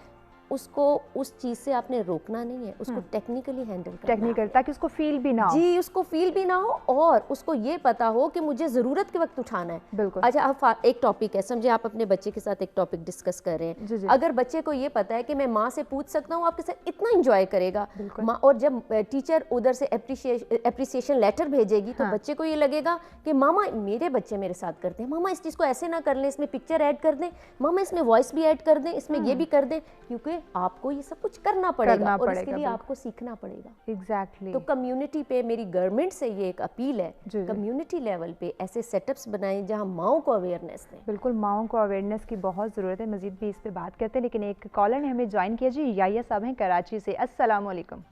[SPEAKER 2] उसको उस चीज से आपने रोकना नहीं है, उसको टेक्निकली हैंडल करना है,
[SPEAKER 1] ताकि उसको फील भी ना हो।
[SPEAKER 2] जी, उसको फील भी ना हो और उसको ये पता हो कि मुझे जरूरत के वक्त उठाना है।
[SPEAKER 1] बिल्कुल।
[SPEAKER 2] अच्छा, आप एक टॉपिक है, समझे आप अपने बच्चे के साथ एक टॉपिक डिस्कस कर रहे हैं, जी। अगर बच्चे को ये पता है कि मैं माँ से पूछ सकता हूँ, आपके साथ इतना एंजॉय करेगा माँ, और जब टीचर उधर से एप्रिसिएशन लेटर भेजेगी, तो बच्चे को ये लगेगा कि मामा मेरे बच्चे मेरे साथ करते हैं, मामा इस चीज को ऐसे ना कर लें, इसमें पिक्चर ऐड कर दें, मामा इसमें वॉइस भी ऐड कर दें, इसमें ये भी कर दें, क्योंकि आपको ये सब कुछ करना पड़ेगा और इसके लिए आपको सीखना पड़ेगा।
[SPEAKER 1] एग्जैक्टली।
[SPEAKER 2] तो कम्युनिटी पे मेरी गवर्नमेंट से ये एक अपील है, कम्युनिटी लेवल पे ऐसे सेटअप्स बनाएं जहां माओं को अवेयरनेस दें।
[SPEAKER 1] बिल्कुल, माओं को अवेयरनेस की बहुत ज़रूरत है, मजीद भी इस पे बात करते हैं, लेकिन एक कॉलर ने हमें ज्वाइन किया जी। याया साहब हैं कराची से। अस्सलाम वालेकुम।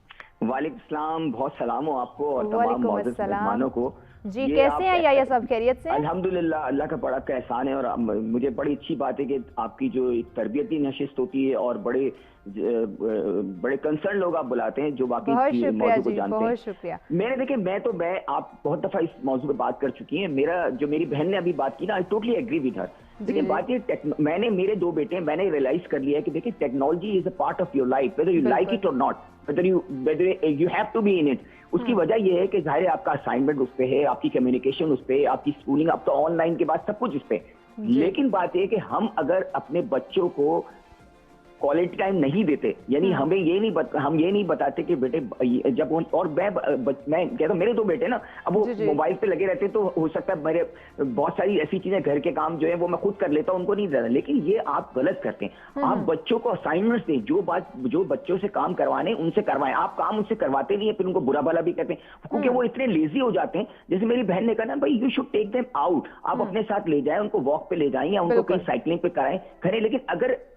[SPEAKER 5] वालेकुम सलाम, बहुत सलाम हो आपको और तमाम मौजूद मेहमानों को।
[SPEAKER 1] जी, कैसे हैं याया साहब? खैरियत से?
[SPEAKER 5] अल्हम्दुलिल्लाह, अल्लाह का बड़ा एहसान है। और मुझे बड़ी अच्छी बात है कि आपकी जो एक तरबियती नशिस्त होती है और बड़े कंसर्न लोग आप बुलाते हैं जो बाकी मौजूद को जानते हैं।
[SPEAKER 1] बहुत शुक्रिया।
[SPEAKER 5] मैंने देखे आप बहुत दफा इस मौजूद पे बात कर चुकी हैं। मेरी बहन ने अभी बात की ना, I totally agree with her. देखिए बात ये, मैंने मेरे 2 बेटे हैं, मैंने रियलाइज कर लिया है कि देखिए technology is a part of your life, whether you like it और not, whether you have to be in it. उसकी वजह यह है कि जाहिर है आपका असाइनमेंट उस पे है, आपकी कम्युनिकेशन उस पे, आपकी स्कूलिंग, अब तो ऑनलाइन के बाद सब कुछ उस पे। लेकिन बात यह है कि हम अगर अपने बच्चों को क्वालिटी टाइम नहीं देते, यानी हम ये नहीं बताते कि बेटे जब और मैं कहता हूँ मेरे 2 बेटे ना, अब वो मोबाइल पे लगे रहते, तो हो सकता है मेरे बहुत सारी ऐसी चीजें घर के काम जो है वो मैं खुद कर लेता हूँ, उनको नहीं देता। लेकिन ये आप गलत करते हैं। आप बच्चों को असाइनमेंट्स दें, जो बच्चों से काम करवाने उनसे करवाएं। आप काम उनसे करवाते नहीं है, फिर उनको बुरा भला भी कहते हैं, क्योंकि वो इतने लेजी हो जाते हैं। जैसे मेरी बहन ने कहा ना, भाई you should take them out, आप अपने साथ ले जाएं, उनको वॉक पे ले जाएं या उनको कहीं साइकिलिंग पे करें। लेकिन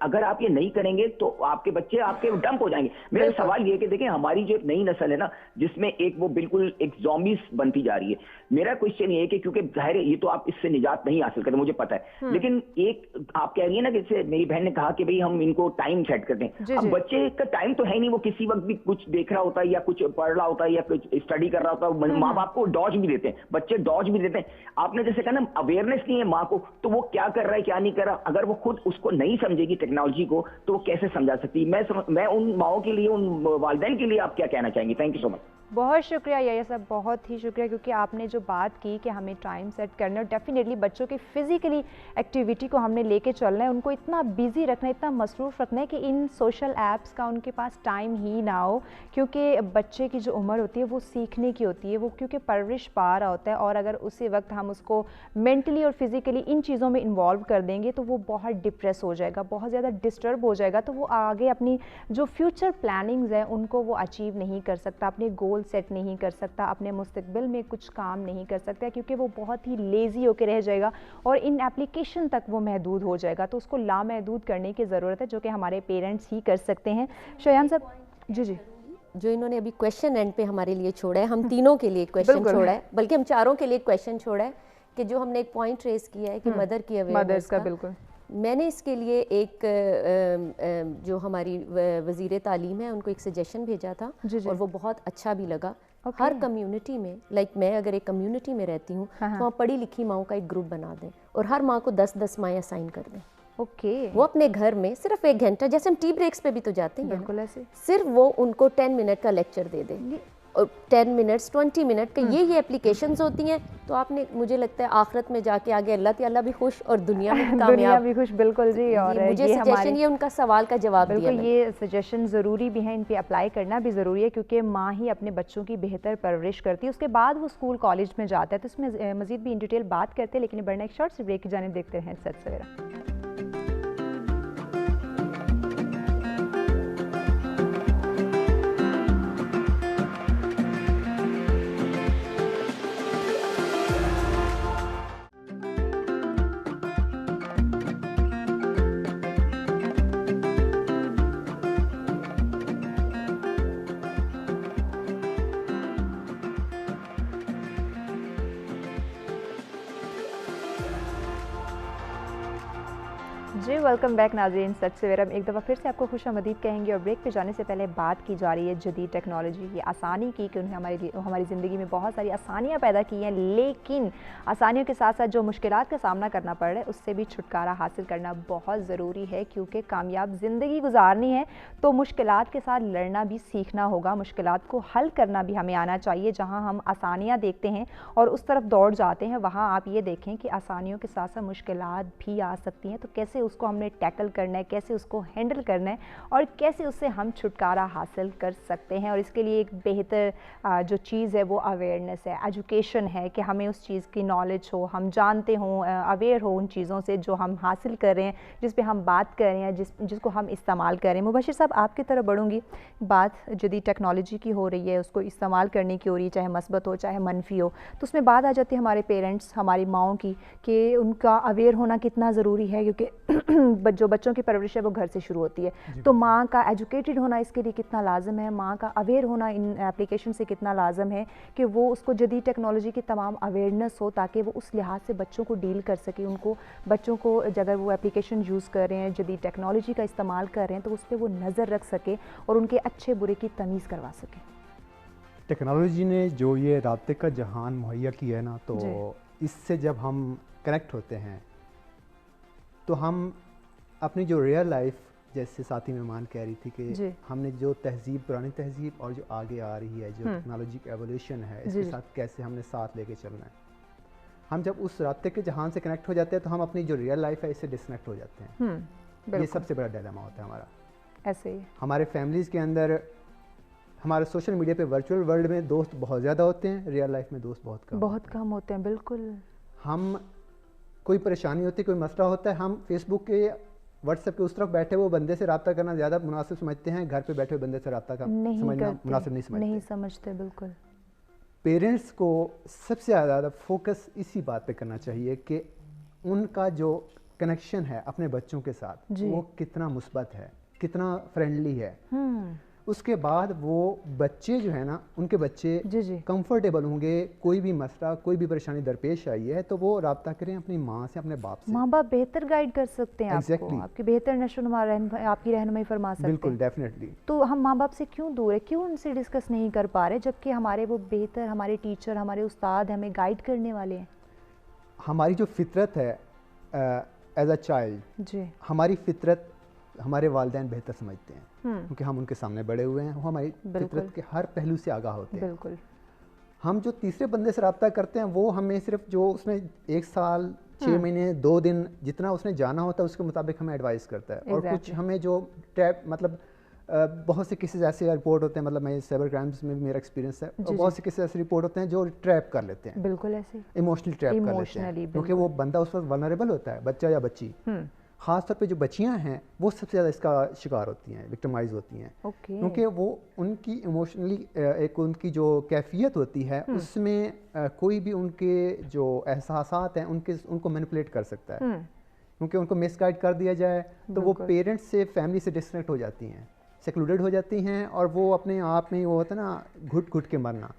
[SPEAKER 5] अगर आप ये नहीं करेंगे तो आपके बच्चे आपके डंप हो जाएंगे। मेरा सवाल ये कि देखें, हमारी जो एक नई नस्ल है ना, जिसमें वो बिल्कुल एक ज़ॉम्बीज़ बनती जा रही है। मेरा क्वेश्चन ये है कि क्योंकि जाहिर है ये तो आप इससे निजात नहीं हासिल करते, मुझे पता है, लेकिन एक आप कह रही है ना, जैसे मेरी बहन ने कहा कि भाई हम इनको टाइम सेट करते हैं। अब बच्चे का टाइम तो है नहीं, वो किसी वक्त भी कुछ देख रहा होता है या कुछ पढ़ रहा होता है या कुछ स्टडी कर रहा होता है। माँ बाप को डॉज भी देते हैं, बच्चे डॉज भी देते हैं। आपने जैसे कहा ना, अवेयरनेस नहीं है माँ को, तो वो क्या कर रहा है क्या नहीं कर रहा, अगर वो खुद उसको नहीं समझेगी टेक्नोलॉजी को, तो वो कैसे समझा सकती। मैं उन माओं के लिए, उन वालिदैन के लिए आप क्या कहना चाहेंगे? Thank you so much.
[SPEAKER 1] बहुत शुक्रिया याया साहब, बहुत ही शुक्रिया, क्योंकि आपने जो बात की कि हमें टाइम सेट करना है, डेफिनेटली बच्चों की फिजिकली एक्टिविटी को हमने लेके चलना है, उनको इतना बिजी रखना है, इतना मसरूफ़ रखना है कि इन सोशल ऐप्स का उनके पास टाइम ही ना हो। क्योंकि बच्चे की जो उम्र होती है वो सीखने की होती है, वो क्योंकि परवरिश पा रहा होता है, और अगर उसी वक्त हम उसको मेंटली और फिज़िकली इन चीज़ों में इन्वॉल्व कर देंगे तो वो बहुत डिप्रेस हो जाएगा, बहुत ज़्यादा डिस्टर्ब हो जाएगा, तो वो आगे अपनी जो फ्यूचर प्लानिंग्स हैं उनको वो अचीव नहीं कर सकता, अपने गोल्स गोल सेट नहीं कर सकता, अपने मुस्तकबिल में कुछ काम नहीं कर सकता, क्योंकि वो बहुत ही लेज़ी होकर रह जाएगा और इन एप्लीकेशन तक वो महदूद हो जाएगा। तो उसको लामहदूद करने की ज़रूरत है, जो कि हमारे पेरेंट्स ही कर सकते हैं। शयान साहब जी जी,
[SPEAKER 2] जो इन्होंने अभी क्वेश्चन एंड पे हमारे लिए छोड़ा है, हम तीनों के लिए क्वेश्चन छोड़ा है, बल्कि हम चारों के लिए क्वेश्चन छोड़ा है कि जो हमने एक पॉइंट रेस किया है कि मदर की अवेयरनेस का, बिल्कुल मैंने इसके लिए एक जो हमारी वज़ीर तालीम है उनको एक सजेशन भेजा था और वो बहुत अच्छा भी लगा। हर कम्युनिटी में, लाइक मैं अगर एक कम्युनिटी में रहती हूँ तो वहाँ पढ़ी लिखी माओं का एक ग्रुप बना दें और हर माँ को 10-10 माएँ असाइन कर दें। वो अपने घर में सिर्फ 1 घंटा, जैसे हम टी ब्रेक्स पे भी तो जाते हैं, बिल्कुल ऐसे, सिर्फ वो उनको 10 मिनट का लेक्चर दे दें और 10 मिनट्स 20 मिनट के ये एप्लीकेशंस होती हैं। तो आपने, मुझे लगता है आखिरत में जाके आगे अल्लाह ताला भी खुश और दुनिया में कामयाब, दुनिया भी खुश। बिल्कुल जी। और मुझे ये सजेशन, ये उनका सवाल का जवाब दिया,
[SPEAKER 1] बिल्कुल ये सजेशन ज़रूरी भी है, इन पे अप्लाई करना भी ज़रूरी है, क्योंकि माँ ही अपने बच्चों की बेहतर परवरिश करती है, उसके बाद वो स्कूल कॉलेज में जाता है। तो इसमें मज़ीद भी इन डिटेल बात करते हैं, लेकिन बढ़ना एक शॉर्ट सी ब्रेक की जाने देखते हैं सच सवेरा। जी वेलकम बैक नाज़रीन, सच सवेरा में एक दफ़ा फिर से आपको खुशामदीद कहेंगे। और ब्रेक पे जाने से पहले बात की जा रही है जदीद टेक्नोलॉजी की, आसानी की, कि उन्हें हमारी ज़िंदगी में बहुत सारी आसानियाँ पैदा की हैं, लेकिन आसानियों के साथ साथ जो मुश्किलात का सामना करना पड़ रहा है उससे भी छुटकारा हासिल करना बहुत ज़रूरी है, क्योंकि कामयाब ज़िंदगी गुजारनी है तो मुश्किलात के साथ लड़ना भी सीखना होगा, मुश्किलात को हल करना भी हमें आना चाहिए। जहाँ हम आसानियाँ देखते हैं और उस तरफ दौड़ जाते हैं, वहाँ आप ये देखें कि आसानियों के साथ साथ मुश्किलात भी आ सकती हैं। तो कैसे उसको हमने टैकल करना है, कैसे उसको हैंडल करना है और कैसे उससे हम छुटकारा हासिल कर सकते हैं। और इसके लिए एक बेहतर जो चीज़ है वो अवेयरनेस है, एजुकेशन है, कि हमें उस चीज़ की नॉलेज हो, हम जानते हों, अवेयर हो उन चीज़ों से जो हम हासिल कर रहे हैं, जिस पे हम बात कर रहे हैं, जिसको हम इस्तेमाल कर रहे हैं। मुबशिर साहब आपकी तरफ बढ़ूँगी, बात जदीद टेक्नोलॉजी की हो रही है, उसको इस्तेमाल करने की हो रही है, चाहे मस्बत हो चाहे मनफी हो, तो उसमें बात आ जाती है हमारे पेरेंट्स, हमारी माओं की, कि उनका अवेयर होना कितना ज़रूरी है, क्योंकि जो बच्चों की परवरिश है वो घर से शुरू होती है। तो माँ का एजुकेटेड होना इसके लिए कितना लाजम है, माँ का अवेयर होना इन एप्लीकेशन से कितना लाजम है कि वो उसको जदीद टेक्नोलॉजी की तमाम अवेयरनेस हो, ताकि वो उस लिहाज से बच्चों को डील कर सके। उनको बच्चों को अगर वो एप्लीकेशन यूज़ कर रहे हैं, जदीद टेक्नोलॉजी का इस्तेमाल कर रहे हैं, तो उस पर वो नज़र रख सके और उनके अच्छे बुरे की तमीज़ करवा सके।
[SPEAKER 4] टेक्नोलॉजी ने जो ये राब्ते का जहान मुहैया किया है ना, तो इससे जब हम कनेक्ट होते हैं तो हम अपनी जो रियल लाइफ, जैसे साथी मेहमान कह रही थी कि हमने जो तहजीब, पुरानी तहजीब और जो आगे आ रही है, जो टेक्नोलॉजी का एवोल्यूशन है, इसके साथ कैसे हमने साथ लेके चलना है। हम जब उस रास्ते के जहान से कनेक्ट हो जाते हैं तो हम अपनी जो रियल लाइफ है इससे डिस्कनेक्ट हो जाते हैं। ये सबसे बड़ा डायलेमा होता है हमारा।
[SPEAKER 1] ऐसे ही
[SPEAKER 4] हमारे फैमिलीज़ के अंदर, हमारे सोशल मीडिया पे वर्चुअल वर्ल्ड में दोस्त बहुत ज़्यादा होते हैं, रियल लाइफ में दोस्त बहुत कम
[SPEAKER 1] होते हैं। बिल्कुल,
[SPEAKER 4] हम कोई परेशानी होती है, कोई मसला होता है, हम फेसबुक के, व्हाट्सएप के उस तरफ बैठे वो बंदे से रब्ता करना ज़्यादा मुनासिब समझते हैं, घर पे बैठे हुए बंदे से रब्ता करना मुनासिब नहीं समझते।
[SPEAKER 1] बिल्कुल,
[SPEAKER 4] पेरेंट्स को सबसे ज़्यादा फोकस इसी बात पे करना चाहिए कि उनका जो कनेक्शन है अपने बच्चों के साथ वो कितना मुस्बत है, कितना फ्रेंडली है। उसके बाद वो बच्चे जो है ना, उनके बच्चे कंफर्टेबल होंगे, कोई भी मसला, कोई भी परेशानी दरपेश आई है तो वो रब्ता करें अपनी माँ से, अपने बाप से।
[SPEAKER 1] माँ बाप बेहतर गाइड कर सकते हैं आपको, आपकी बेहतर नशोनुमा आपकी रहनुमाई फरमा सकते हैं।
[SPEAKER 4] बिल्कुल, डेफिनेटली।
[SPEAKER 1] तो हम माँ बाप से क्यों दूर है, क्यों उनसे डिस्कस नहीं कर पा रहे, जबकि हमारे वो बेहतर, हमारे टीचर, हमारे उस्ताद हमें गाइड करने वाले हैं।
[SPEAKER 4] हमारी जो फितरत है एज अ चाइल्ड, हमारी फितरत हमारे वालिदैन बेहतर समझते हैं, क्योंकि हम उनके सामने बड़े हुए हैं, वो हमारी फितरत के हर पहलू से आगाह होते हैं।
[SPEAKER 1] बिल्कुल।
[SPEAKER 4] हम जो तीसरे बंदे से रब्ता करते हैं वो हमें सिर्फ जो उसने 1 साल 6 महीने 2 दिन जितना उसने जाना होता है उसके मुताबिक हमें एडवाइस करता है। और कुछ हमें जो ट्रैप, मतलब बहुत से केसेस ऐसे रिपोर्ट होते हैं, मतलब मैं साइबर क्राइम्स में भी मेरा एक्सपीरियंस है, और बहुत से केसेस ऐसे रिपोर्ट होते हैं जो ट्रैप कर लेते हैं।
[SPEAKER 1] बिल्कुल ऐसे
[SPEAKER 4] इमोशनली ट्रैप कर लेते हैं, क्योंकि वो बंदा उस वक्त वल्नरेबल होता है, बच्चा या बच्ची, ख़ास तौर पे जो बच्चियां हैं वो सबसे ज़्यादा इसका शिकार होती हैं, विक्टिमाइज होती हैं, क्योंकि वो उनकी इमोशनली एक उनकी जो कैफियत होती है उसमें कोई भी उनके जो एहसासात हैं उनको मैनिपुलेट कर सकता है, क्योंकि उनको मिसगाइड कर दिया जाए तो वो पेरेंट्स से, फैमिली से डिस्कनेक्ट हो जाती हैं, सेक्लूडेड हो जाती हैं, और वो अपने आप में वो होता है ना घुट घुट के मरना,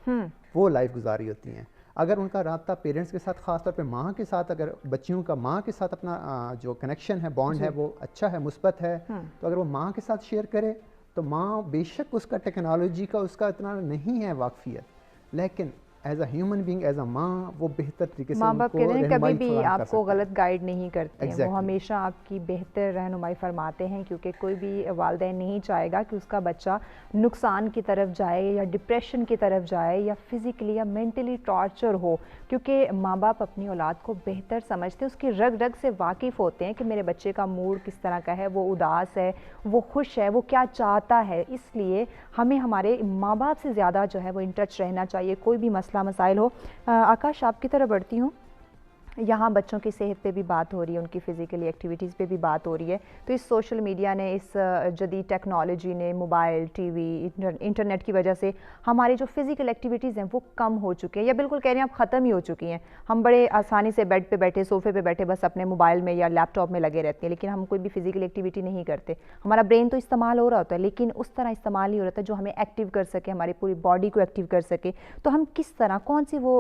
[SPEAKER 4] वो लाइफ गुजारी होती हैं। अगर उनका राब्ता पेरेंट्स के साथ, ख़ास तौर पे माँ के साथ, अगर बच्चियों का माँ के साथ अपना जो कनेक्शन है, बॉन्ड है, वो अच्छा है, मुस्बत है, तो अगर वो माँ के साथ शेयर करे तो माँ बेशक उसका टेक्नोलॉजी का उसका इतना नहीं है वाकफियत, लेकिन as a human being, as a माँ, वो बेहतर तरीके से
[SPEAKER 1] माँ बाप कहते हैं कभी भी आपको गलत गाइड नहीं करते हैं, वो हमेशा आपकी बेहतर रहनुमाई फरमाते हैं, क्योंकि कोई भी वालिदैन नहीं चाहेगा कि उसका बच्चा नुकसान की तरफ जाए या डिप्रेशन की तरफ जाए या फिज़िकली या मेंटली टॉर्चर हो, क्योंकि माँ बाप अपनी औलाद को बेहतर समझते हैं, उसकी रग रग से वाकिफ़ होते हैं कि मेरे बच्चे का मूड किस तरह का है, वो उदास है, वो खुश है, वो क्या चाहता है। इसलिए हमें हमारे माँ बाप से ज़्यादा जो है वो इन टच रहना चाहिए, कोई भी मसाइल हो। आकाश, आपकी तरफ बढ़ती हूँ। यहाँ बच्चों की सेहत पे भी बात हो रही है, उनकी फ़िज़िकली एक्टिविटीज़ पे भी बात हो रही है, तो इस सोशल मीडिया ने, इस जदीद टेक्नोलॉजी ने, मोबाइल, टीवी, इंटरनेट की वजह से हमारी जो फ़िज़िकल एक्टिविटीज़ हैं वो कम हो चुकी हैं, या बिल्कुल कह रहे हैं अब ख़त्म ही हो चुकी हैं। हम बड़े आसानी से बेड पे बैठे, सोफ़े पे बैठे बस अपने मोबाइल में या लैपटॉप में लगे रहते हैं, लेकिन हम कोई भी फ़िज़िकल एक्टिविटी नहीं करते। हमारा ब्रेन तो इस्तेमाल हो रहा होता है, लेकिन उस तरह इस्तेमाल नहीं हो रहा था जो हमें एक्टिव कर सके, हमारी पूरी बॉडी को एक्टिव कर सके। तो हम किस तरह, कौन सी वो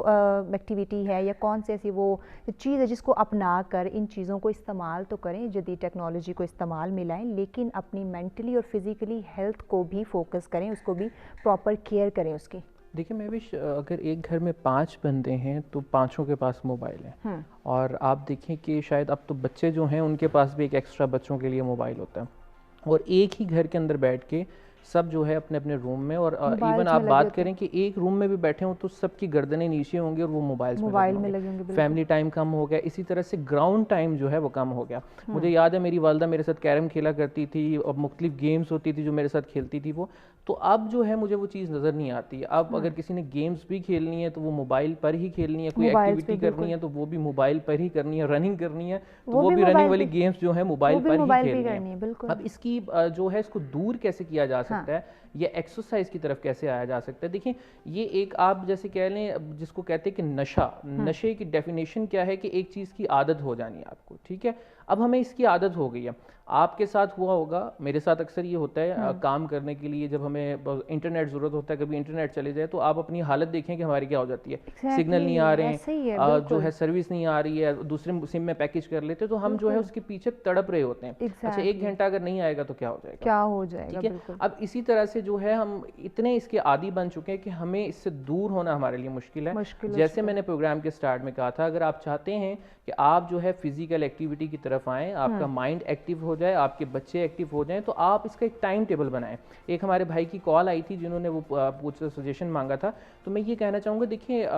[SPEAKER 1] एक्टिविटी है या कौन सी ऐसी वो चीज़ है जिसको अपना कर इन चीज़ों को इस्तेमाल तो करें, जदीद टेक्नोलॉजी को इस्तेमाल मिलाएं, लेकिन अपनी मेंटली और फिज़िकली हेल्थ को भी फोकस करें, उसको भी प्रॉपर केयर करें उसकी।
[SPEAKER 3] देखिए मैं भी, अगर एक घर में 5 बंदे हैं तो पाँचों के पास मोबाइल है, और आप देखें कि शायद अब तो बच्चे जो हैं उनके पास भी एक एक्स्ट्रा बच्चों के लिए मोबाइल होता है, और एक ही घर के अंदर बैठ के सब जो है अपने अपने रूम में, और इवन आप बात करें कि एक रूम में भी बैठे हों तो सबकी गर्दनें नीचे होंगी और वो मोबाइल में लगे होंगे। फैमिली टाइम कम हो गया, इसी तरह से ग्राउंड टाइम जो है वो कम हो गया। मुझे याद है मेरी वालदा मेरे साथ कैरम खेला करती थी, और मुख्तलिफ गेम्स होती थी जो मेरे साथ खेलती थी वो, तो अब जो है मुझे वो चीज़ नज़र नहीं आती। अब अगर किसी ने गेम्स भी खेलनी है तो वो मोबाइल पर ही खेलनी है, कोई एक्टिविटी करनी है तो वो भी मोबाइल पर ही करनी है, रनिंग करनी है तो वो भी रनिंग वाली गेम्स जो है मोबाइल पर ही खेलनी है। अब इसकी जो है इसको दूर कैसे किया जा सकता है, या एक्सरसाइज की तरफ कैसे आया जा सकता है। देखिए ये एक, आप जैसे कह लें जिसको कहते हैं कि नशा, नशे की डेफिनेशन क्या है कि एक चीज़ की आदत हो जानी है आपको, ठीक है। अब हमें इसकी आदत हो गई है, आपके साथ हुआ होगा, मेरे साथ अक्सर ये होता है, काम करने के लिए जब हमें इंटरनेट ज़रूरत होता है, कभी इंटरनेट चले जाए तो आप अपनी हालत देखें कि हमारी क्या हो जाती है, सिग्नल नहीं आ रहे हैं, जो है सर्विस नहीं आ रही है, दूसरे सिम में पैकेज कर लेते तो हम जो है उसके पीछे तड़प रहे होते हैं। अच्छा 1 घंटा अगर नहीं आएगा तो क्या हो जाएगा,
[SPEAKER 1] क्या हो जाएगा,
[SPEAKER 3] ठीक है। अब इसी तरह से जो है हम इतने इसके आदी बन चुके हैं कि हमें इससे दूर होना हमारे लिए मुश्किल है। जैसे मैंने प्रोग्राम के स्टार्ट में कहा था, अगर आप चाहते हैं कि आप जो है फिजिकल एक्टिविटी की तरफ आएँ, आपका माइंड एक्टिव हो जाए, आपके बच्चे एक्टिव हो जाएं, तो आप इसका एक टाइम टेबल बनाएं। एक हमारे भाई की कॉल आई थी जिन्होंने वो सजेशन मांगा था, तो मैं ये कहना चाहूँगा, देखिए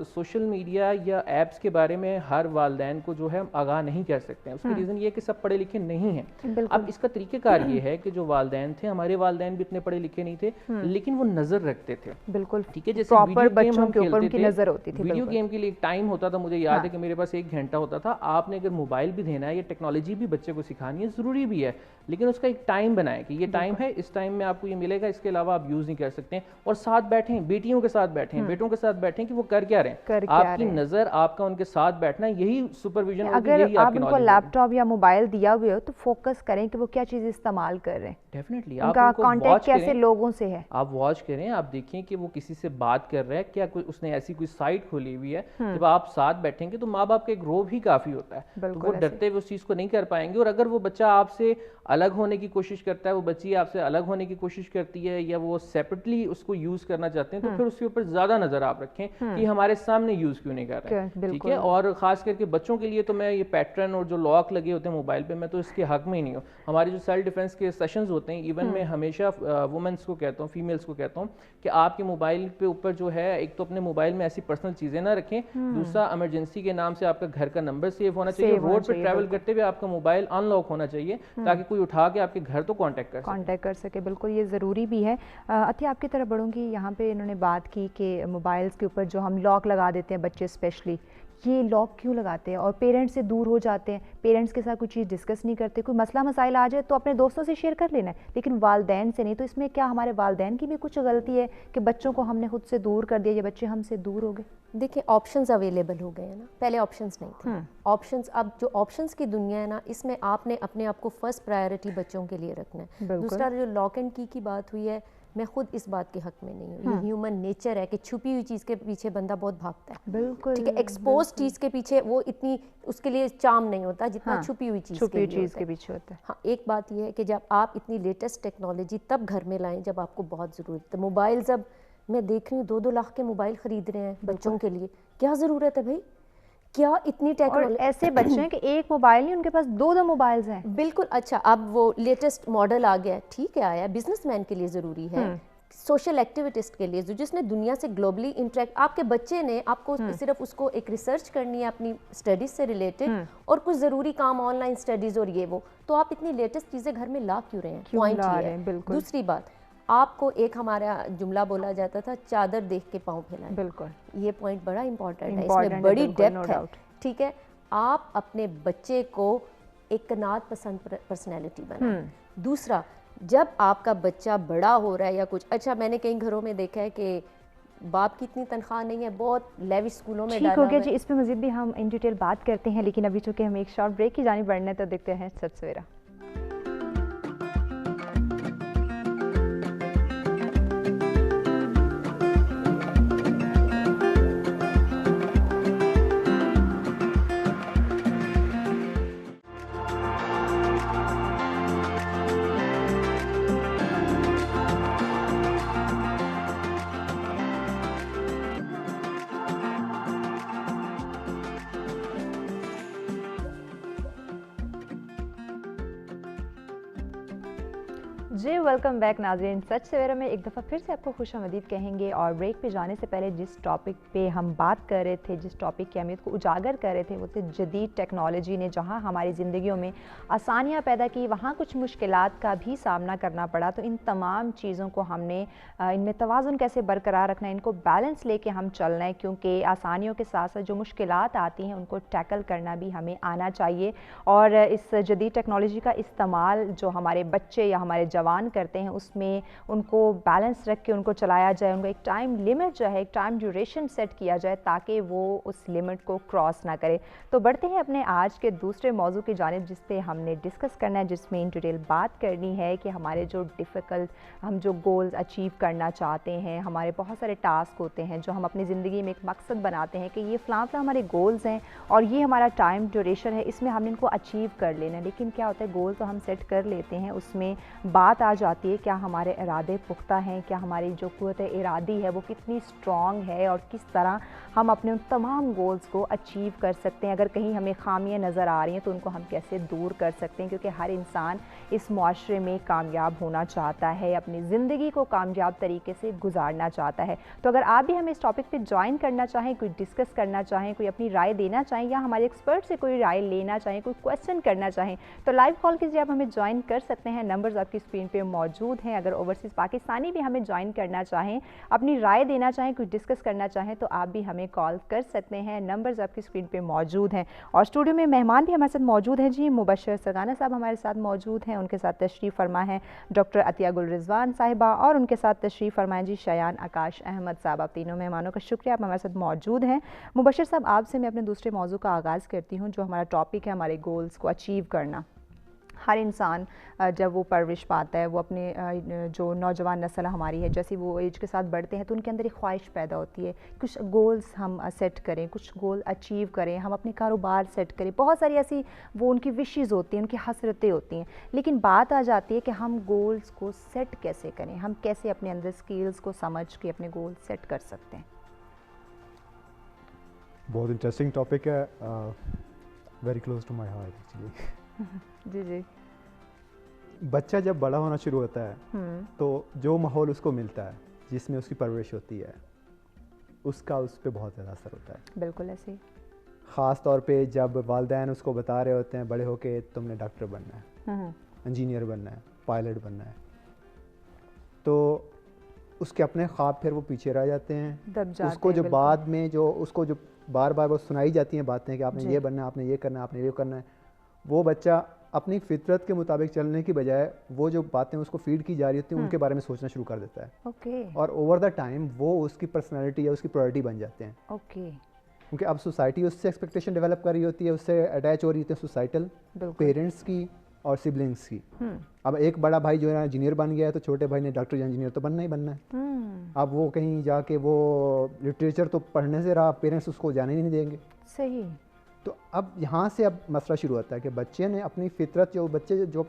[SPEAKER 3] सोशल मीडिया या ऐप्स के बारे में हर वालिदैन को जो है हम आगाह नहीं कर सकते हैं। उसकी रीज़न ये है कि सब पढ़े लिखे नहीं हैं। अब इसका तरीक़ेकार ये है कि जो वालिदैन थे, हमारे वालिदैन भी इतने पढ़े लिखे नहीं थे, लेकिन वो नज़र रखते थे,
[SPEAKER 1] बिल्कुल,
[SPEAKER 3] ठीक है। जैसे वीडियो गेम हम खेलते थे, वीडियो गेम के लिए एक टाइम होता था, मुझे याद है कि मेरे पास 1 घंटा होता था। आपने अगर मोबाइल भी देना है या टेक्नोलॉजी भी बच्चे को सिखानी है, ज़रूरी भी है, लेकिन उसका एक टाइम बनाएं कि ये टाइम है, इस टाइम में आपको ये मिलेगा, इसके अलावा आप यूज़ नहीं कर सकते हैं। और साथ बैठें, बेटियों के साथ बैठें, बेटों के साथ बैठें कि वो कर क्या रहे हैं, आपकी नज़र, आपका उनके साथ बैठना, यही सुपरविजन होगी।
[SPEAKER 1] अगर आप उनको लैपटॉप या मोबाइल दिया हुआ हो तो फोकस करें कि वो क्या चीज़ इस्तेमाल कर रहे हैं।
[SPEAKER 3] डेफिनेटली
[SPEAKER 1] उनका कांटेक्ट कैसे लोगों से है,
[SPEAKER 3] आप वॉच करें, आप देखें कि वो किसी से बात कर रहा है, क्या कोई उसने ऐसी कोई साइट खोली हुई है। जब आप साथ बैठेंगे तो माँ बाप का एक रोब ही काफ़ी होता है, तो वो डरते हुए उस चीज़ को नहीं कर पाएंगे। और अगर वो बच्चा आपसे अलग होने की कोशिश करता है, वो बच्ची आपसे अलग होने की कोशिश करती है, या वो सेपरेटली उसको यूज़ करना चाहते हैं, तो फिर उसके ऊपर ज़्यादा नज़र आप रखें कि हमारे सामने यूज़ क्यों नहीं कर रहे हैं, ठीक है। और ख़ास करके बच्चों के लिए तो मैं ये पैटर्न और जो लॉक लगे होते हैं मोबाइल पे, मैं तो इसके हक में ही नहीं हूँ। हमारे जो सेल्फ डिफेंस के सेशंस होते हैं। इवन मैं हमेशा वुमेंस को कहता हूँ, फीमेल्स को कहता हूँ कि आपके मोबाइल पे ऊपर जो है, एक तो अपने मोबाइल में ऐसी पर्सनल चीज़ें ना रखें, दूसरा इमरजेंसी के नाम से आपका घर का नंबर सेव होना चाहिए, रोड पर ट्रैवल करते हुए आपका मोबाइल अनलॉक होना चाहिए ताकि कोई उठा के आपके घर तो कांटेक्ट कर
[SPEAKER 1] सके। बिल्कुल, ये ज़रूरी भी है। अति आपकी तरफ बढ़ूँगी। यहाँ पे इन्होंने बात की कि मोबाइल्स के ऊपर जो हम लॉक लगा देते हैं, बच्चे स्पेशली, ये लॉक क्यों लगाते हैं और पेरेंट्स से दूर हो जाते हैं, पेरेंट्स के साथ कोई चीज़ डिस्कस नहीं करते, कोई मसला मसाइल आ जाए तो अपने दोस्तों से शेयर कर लेना है, लेकिन वालदैन से नहीं। तो इसमें क्या हमारे वालदैन की भी कुछ गलती है कि बच्चों को हमने खुद से दूर कर दिया, ये बच्चे हमसे दूर हो गए?
[SPEAKER 2] देखिए, ऑप्शंस अवेलेबल हो गए हैं ना, पहले ऑप्शंस नहीं थे। ऑप्शंस, अब जो ऑप्शंस की दुनिया है ना, इसमें आपने अपने आप को फर्स्ट प्रायोरिटी बच्चों के लिए रखना है। दूसरा, जो लॉक एंड की बात हुई है, मैं खुद इस बात के हक में नहीं हूँ। ये ह्यूमन नेचर है कि छुपी हुई चीज़ के पीछे बंदा बहुत भागता है।
[SPEAKER 1] बिल्कुल,
[SPEAKER 2] ठीक है। एक्सपोज चीज़ के पीछे वो इतनी उसके लिए चार्म नहीं होता जितना छुपी हुई चीज़ के
[SPEAKER 1] पीछे होता है।
[SPEAKER 2] हाँ, एक बात ये है कि जब आप इतनी लेटेस्ट टेक्नोलॉजी तब घर में लाएं जब आपको बहुत ज़रूरत है। मोबाइल्स, अब मैं देख रही हूँ 2-2 लाख के मोबाइल ख़रीद रहे हैं बच्चों के लिए। क्या ज़रूरत है भाई? क्या इतनी टेक्नोलॉजी?
[SPEAKER 1] ऐसे बच्चे हैं कि एक मोबाइल नहीं, उनके पास 2-2 मोबाइल्स हैं।
[SPEAKER 2] बिल्कुल। अच्छा, अब वो लेटेस्ट मॉडल आ गया है, ठीक है, आया, बिजनेसमैन के लिए ज़रूरी है, सोशल एक्टिविटिस्ट के लिए, जिसने दुनिया से ग्लोबली इंटरेक्ट, आपके बच्चे ने आपको सिर्फ उसको एक रिसर्च करनी है अपनी स्टडीज से रिलेटेड और कुछ ज़रूरी काम ऑनलाइन स्टडीज़ और ये वो, तो आप इतनी लेटेस्ट चीज़ें घर में ला क्यों रहे हैं? पॉइंट ये है। दूसरी बात, आपको एक हमारा जुमला बोला जाता था, चादर देख के पाँव फैलाएं।
[SPEAKER 1] बिल्कुल,
[SPEAKER 2] ये पॉइंट बड़ा इंपॉर्टेंट है, इसमें बड़ी डेप्थ है। ठीक है, आप अपने बच्चे को एक कनात पसंद पर्सनैलिटी बनाएं। दूसरा, जब आपका बच्चा बड़ा हो रहा है या कुछ, अच्छा मैंने कई घरों में देखा है कि बाप की इतनी तनख्वाह नहीं है, बहुत लेविश स्कूलों में
[SPEAKER 1] ठीक हो गया जी। इस पे मज़ीद भी हम इन डिटेल बात करते हैं, लेकिन अभी चूँकि हम एक शॉर्ट ब्रेक की जानिब बढ़ना है तो देखते हैं सच सवेरा। जी वेलकम बैक नाज़रीन। सच सवेरा में एक दफ़ा फिर से आपको खुशामदीद कहेंगे। और ब्रेक पे जाने से पहले जिस टॉपिक पे हम बात कर रहे थे, जिस टॉपिक की अहमियत को उजागर कर रहे थे, वो थे जदीद टेक्नोलॉजी ने जहां हमारी ज़िंदगियों में आसानियां पैदा की, वहां कुछ मुश्किलात का भी सामना करना पड़ा। तो इन तमाम चीज़ों को हमने इनमें तवाज़ुन कैसे बरकरार रखना है, इनको बैलेंस लेके हम चलना है, क्योंकि आसानियों के साथ साथ जो मुश्किलात आती हैं उनको टैकल करना भी हमें आना चाहिए। और इस जदीद टेक्नोलॉजी का इस्तेमाल जो हमारे बच्चे या हमारे जवान करते हैं उसमें उनको बैलेंस रख के उनको चलाया जाए, उनको एक टाइम लिमिट जो है, एक टाइम ड्यूरेशन सेट किया जाए ताकि वो उस लिमिट को क्रॉस ना करे। तो बढ़ते हैं अपने आज के दूसरे मौजू की जानिब, जिस पे हमने डिस्कस करना है, जिसमें इन डिटेल बात करनी है कि हमारे जो डिफ़िकल्ट, हम जो गोल्स अचीव करना चाहते हैं, हमारे बहुत सारे टास्क होते हैं जो हम अपनी ज़िंदगी में एक मकसद बनाते हैं कि ये फ़लाँ हमारे गोल्स हैं और ये हमारा टाइम ड्यूरेशन है, इसमें हमने इनको अचीव कर लेना है। लेकिन क्या होता है, गोल तो हम सेट कर लेते हैं, उसमें बात आ जाती है क्या हमारे इरादे पुख्ता हैं, क्या हमारी जो क़ुव्वत इरादी है वो कितनी स्ट्रॉन्ग है और किस तरह हम अपने उन तमाम गोल्स को अचीव कर सकते हैं। अगर कहीं हमें खामियां नज़र आ रही हैं तो उनको हम कैसे दूर कर सकते हैं, क्योंकि हर इंसान इस मुआशरे में कामयाब होना चाहता है, अपनी ज़िंदगी को कामयाब तरीके से गुजारना चाहता है। तो अगर आप भी हमें इस टॉपिक पर ज्वाइन करना चाहें, कोई डिस्कस करना चाहें, कोई अपनी राय देना चाहें या हमारे एक्सपर्ट से कोई राय लेना चाहें, कोई क्वेश्चन करना चाहें, तो लाइव कॉल कीजिए, आप हमें ज्वाइन कर सकते हैं। नंबर्स आपकी स्क्रीन पे मौजूद हैं। अगर ओवरसीज़ पाकिस्तानी भी हमें ज्वाइन करना चाहें, अपनी राय देना चाहें, कुछ डिस्कस करना चाहें, तो आप भी हमें कॉल कर सकते हैं। नंबर्स आपकी स्क्रीन पे मौजूद हैं। और स्टूडियो में मेहमान भी हमारे साथ मौजूद हैं जी। मुबशर सरगाना साहब हमारे साथ मौजूद हैं, उनके साथ तशरीफ़ फरमा है डॉक्टर अतिया गुल रिजवान साहिबा, और उनके साथ तशरीफ़ फरमाएँ जी शयान आकाश अहमद साहब। आप तीनों मेहमानों का शुक्रिया, आप हमारे साथ मौजूद हैं। मुबशर साहब, आपसे मैं अपने दूसरे मौजू का आगाज़ करती हूँ, जो हमारा टॉपिक है हमारे गोल्स को अचीव करना। हर इंसान जब वो परवरिश पाता है, वो अपने जो नौजवान नस्ल हमारी है, जैसे वो एज के साथ बढ़ते हैं तो उनके अंदर एक ख्वाहिश पैदा होती है, कुछ गोल्स हम सेट करें, कुछ गोल अचीव करें, हम अपने कारोबार सेट करें, बहुत सारी ऐसी वो उनकी विशेज़ होती हैं, उनकी हसरतें होती हैं। लेकिन बात आ जाती है कि हम गोल्स को सेट कैसे करें, हम कैसे अपने अंदर स्किल्स को समझ के अपने गोल सेट कर सकते हैं।
[SPEAKER 4] बहुत इंटरेस्टिंग टॉपिक है, very close to my heart actually.
[SPEAKER 1] जी जी।
[SPEAKER 4] बच्चा जब बड़ा होना शुरू होता है तो जो माहौल उसको मिलता है, जिसमें उसकी परवरिश होती है, उसका उस पर बहुत ज़्यादा असर होता है।
[SPEAKER 1] बिल्कुल ऐसे ही।
[SPEAKER 4] ख़ास तौर पे जब वालिदैन उसको बता रहे होते हैं बड़े होके तुमने डॉक्टर बनना है, इंजीनियर बनना है, पायलट बनना है, तो उसके अपने ख्वाब फिर वो पीछे रह जाते हैं।
[SPEAKER 1] दब जाते
[SPEAKER 4] उसको
[SPEAKER 1] हैं,
[SPEAKER 4] जो
[SPEAKER 1] बिल्कुल।
[SPEAKER 4] बाद में जो उसको जो बार बार वो सुनाई जाती हैं बातें कि आपने ये बनना है, आपने ये करना है, आपने ये करना है, वो बच्चा अपनी फितरत के मुताबिक चलने की बजाय वो जो बातें उसको फीड की जा रही होती हैं उनके बारे में सोचना शुरू कर देता है।
[SPEAKER 1] ओके
[SPEAKER 4] और ओवर द टाइम वो उसकी पर्सनैलिटी या उसकी प्रायोरिटी बन जाते हैं।
[SPEAKER 1] ओके।
[SPEAKER 4] क्योंकि अब सोसाइटी उससे एक्सपेक्टेशन डेवलप कर रही होती है, उससे अटैच हो रही होती है सोसाइटल, पेरेंट्स की और सिबलिंग्स की। अब एक बड़ा भाई जो है इंजीनियर बन गया है तो छोटे भाई ने डॉक्टर या इंजीनियर तो बनना ही बनना है। अब वो कहीं जाके वो लिटरेचर तो पढ़ने से रहा, पेरेंट्स उसको जाने ही नहीं देंगे।
[SPEAKER 1] सही।
[SPEAKER 4] तो अब यहाँ से अब मसला शुरू होता है कि बच्चे ने अपनी फितरत, जो बच्चे जो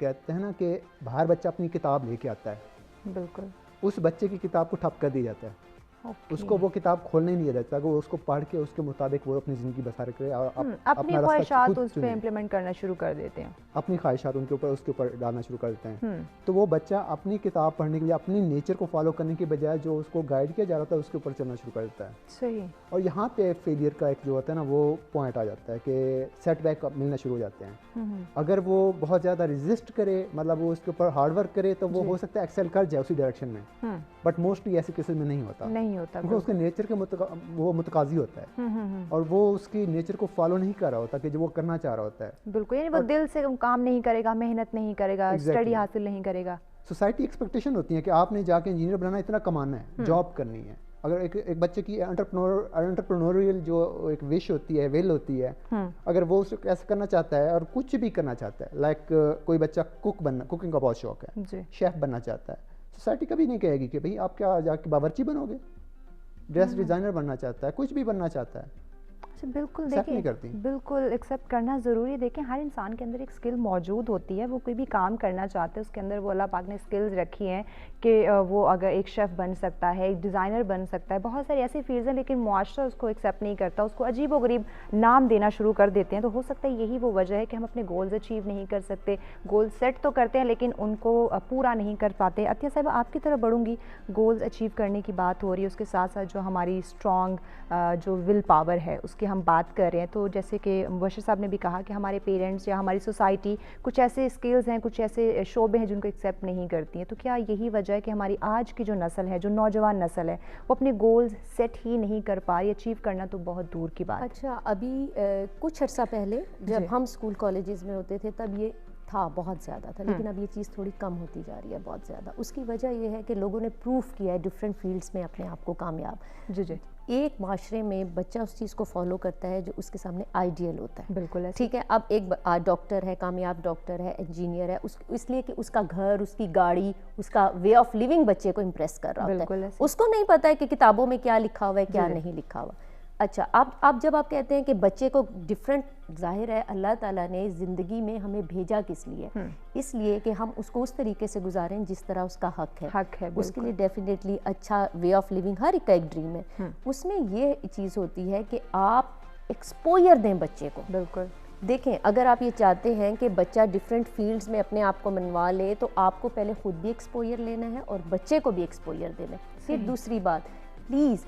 [SPEAKER 4] कहते हैं ना कि बाहर बच्चा अपनी किताब लेके आता है,
[SPEAKER 1] बिल्कुल।
[SPEAKER 4] उस बच्चे की किताब को ठप कर दिया जाता है। उसको वो किताब खोलने ही नहीं देता कि वो उसको पढ़ के उसके मुताबिक वो अपनी ज़िंदगी बसर करे और
[SPEAKER 1] अपनी ख्वाहिशात उस पर इम्प्लीमेंट करना शुरू कर देते हैं,
[SPEAKER 4] अपनी ख्वाहिशात उनके ऊपर उसके ऊपर डालना शुरू कर देते हैं। तो वो बच्चा अपनी किताब पढ़ने के लिए अपनी नेचर को फॉलो करने के बजाय जो उसको गाइड किया जा रहा था उसके ऊपर चलना शुरू कर देता है।
[SPEAKER 1] सही।
[SPEAKER 4] और यहाँ पे फेलियर का एक जो होता है ना वो पॉइंट आ जाता है कि सेटबैक मिलना शुरू हो जाते हैं। अगर वो बहुत ज़्यादा रेजिस्ट करे, मतलब वो उसके ऊपर हार्ड वर्क करे, तो वो हो सकता है एक्सेल कर जाए उसी डायरेक्शन में, बट मोस्टली ऐसे केसेस में नहीं होता क्योंकि उसके नेचर के वो मुतकाजी होता है और वो उसकी नेचर को फॉलो नहीं कर रहा होता कि जो वो करना चाह रहा होता है।
[SPEAKER 1] बिल्कुल, यानी वो दिल से काम नहीं करेगा, मेहनत नहीं करेगा, स्टडी हासिल नहीं करेगा।
[SPEAKER 4] सोसाइटी एक्सपेक्टेशन होती है कि आपने जाके इंजीनियर बनाना, इतना कमाना है, जॉब करनी है। अगर एक बच्चे की एंटरप्रेन्योरियल जो एक विश होती है, विल होती है, अगर वो उसे ऐसा करना चाहता है और कुछ भी करना चाहता है, लाइक कोई बच्चा कुकिंग का बहुत शौक है, शेफ बनना चाहता है, सोसाइटी कभी नहीं कहेगी कि भाई आप क्या जाके बावर्ची बनोगे, ड्रेस डिज़ाइनर बनना चाहता है, कुछ भी बनना चाहता है।
[SPEAKER 1] बिल्कुल देखिए, बिल्कुल एक्सेप्ट करना ज़रूरी है। देखें, हर इंसान के अंदर एक स्किल मौजूद होती है, वो कोई भी काम करना चाहते हैं उसके अंदर वो अल्लाह पाक ने स्किल्स रखी हैं कि वो अगर एक शेफ़ बन सकता है, एक डिज़ाइनर बन सकता है, बहुत सारी ऐसी फील्ड्स हैं, लेकिन मुआशरा उसको एक्सेप्ट नहीं करता, उसको अजीब व गरीब नाम देना शुरू कर देते हैं। तो हो सकता है यही वो वजह है कि हम अपने गोल्स अचीव नहीं कर सकते, गोल सेट तो करते हैं लेकिन उनको पूरा नहीं कर पाते। अतिया साहब, आपकी तरफ बढ़ूँगी, गोल्स अचीव करने की बात हो रही है, उसके साथ साथ जो हमारी स्ट्रॉन्ग जो विल पावर है उसकी हम बात कर रहे हैं। तो जैसे कि मुबश्शिर साहब ने भी कहा कि हमारे पेरेंट्स या हमारी सोसाइटी कुछ ऐसे स्किल्स हैं, कुछ ऐसे शोबे हैं जिनको एक्सेप्ट नहीं करती हैं। तो क्या यही वजह है कि हमारी आज की जो नस्ल है, जो नौजवान नस्ल है, वो अपने गोल्स सेट ही नहीं कर पा रही, अचीव करना तो बहुत दूर की बात।
[SPEAKER 2] अच्छा, अभी कुछ अर्सा पहले जब हम स्कूल कॉलेजेस में होते थे तब ये था, बहुत ज़्यादा था, लेकिन अब ये चीज़ थोड़ी कम होती जा रही है बहुत ज़्यादा। उसकी वजह ये है कि लोगों ने प्रूफ किया है डिफरेंट फील्ड्स में अपने आप को कामयाब।
[SPEAKER 1] जी।
[SPEAKER 2] एक माशरे में बच्चा उस चीज़ को फॉलो करता है जो उसके सामने आइडियल होता है।
[SPEAKER 1] बिल्कुल
[SPEAKER 2] ठीक है। अब एक डॉक्टर है, कामयाब डॉक्टर है, इंजीनियर है, इसलिए कि उसका घर, उसकी गाड़ी, उसका वे ऑफ लिविंग बच्चे को इम्प्रेस कर रहा होता है। उसको नहीं पता है कि किताबों में क्या लिखा हुआ है, क्या नहीं लिखा हुआ। अच्छा, अब जब आप कहते हैं कि बच्चे को डिफरेंट, जाहिर है अल्लाह ताला ने ज़िंदगी में हमें भेजा किस लिए, इसलिए कि हम उसको उस तरीके से गुजारें जिस तरह उसका हक है। उसके लिए डेफिनेटली अच्छा वे ऑफ लिविंग हर एक का एक ड्रीम है। उसमें ये चीज़ होती है कि आप एक्सपोजर दें बच्चे को।
[SPEAKER 1] बिल्कुल।
[SPEAKER 2] देखें, अगर आप ये चाहते हैं कि बच्चा डिफरेंट फील्ड्स में अपने आप को मनवा ले तो आपको पहले खुद भी एक्सपोजर लेना है और बच्चे को भी एक्सपोजर देना है। फिर दूसरी बात, प्लीज़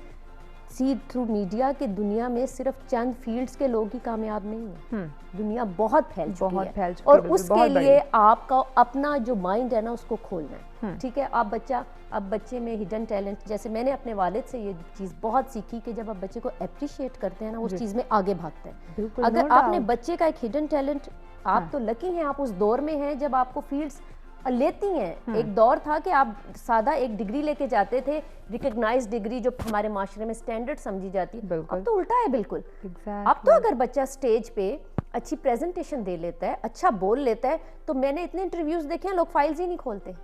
[SPEAKER 2] सी थ्रू मीडिया के दुनिया में सिर्फ चंद फील्ड्स के लोग ही कामयाब नहीं हैं। दुनिया बहुत फैल चुकी है और उसके लिए आपका अपना जो माइंड है ना उसको खोलना है। ठीक है। अब बच्चे में हिडन टैलेंट, जैसे मैंने अपने वालिद से ये चीज़ बहुत सीखी कि जब आप बच्चे को अप्रिशिएट करते हैं ना, उस चीज़ में आगे भागते हैं। अगर आपने बच्चे का एक हिडन टैलेंट, आप तो लकी हैं, आप उस दौर में हैं जब आपको फील्ड्स लेती हैं। एक दौर था कि आप सादा एक डिग्री लेके जाते थे, रिकग्नाइज्ड डिग्री जो हमारे माशरे में स्टैंडर्ड समझी जाती है। अब तो उल्टा है बिल्कुल। अब तो अगर बच्चा स्टेज पे अच्छी प्रेजेंटेशन दे लेता है, अच्छा बोल लेता है, तो मैंने इतने इंटरव्यूज देखे हैं, लोग फाइल्स ही नहीं खोलते।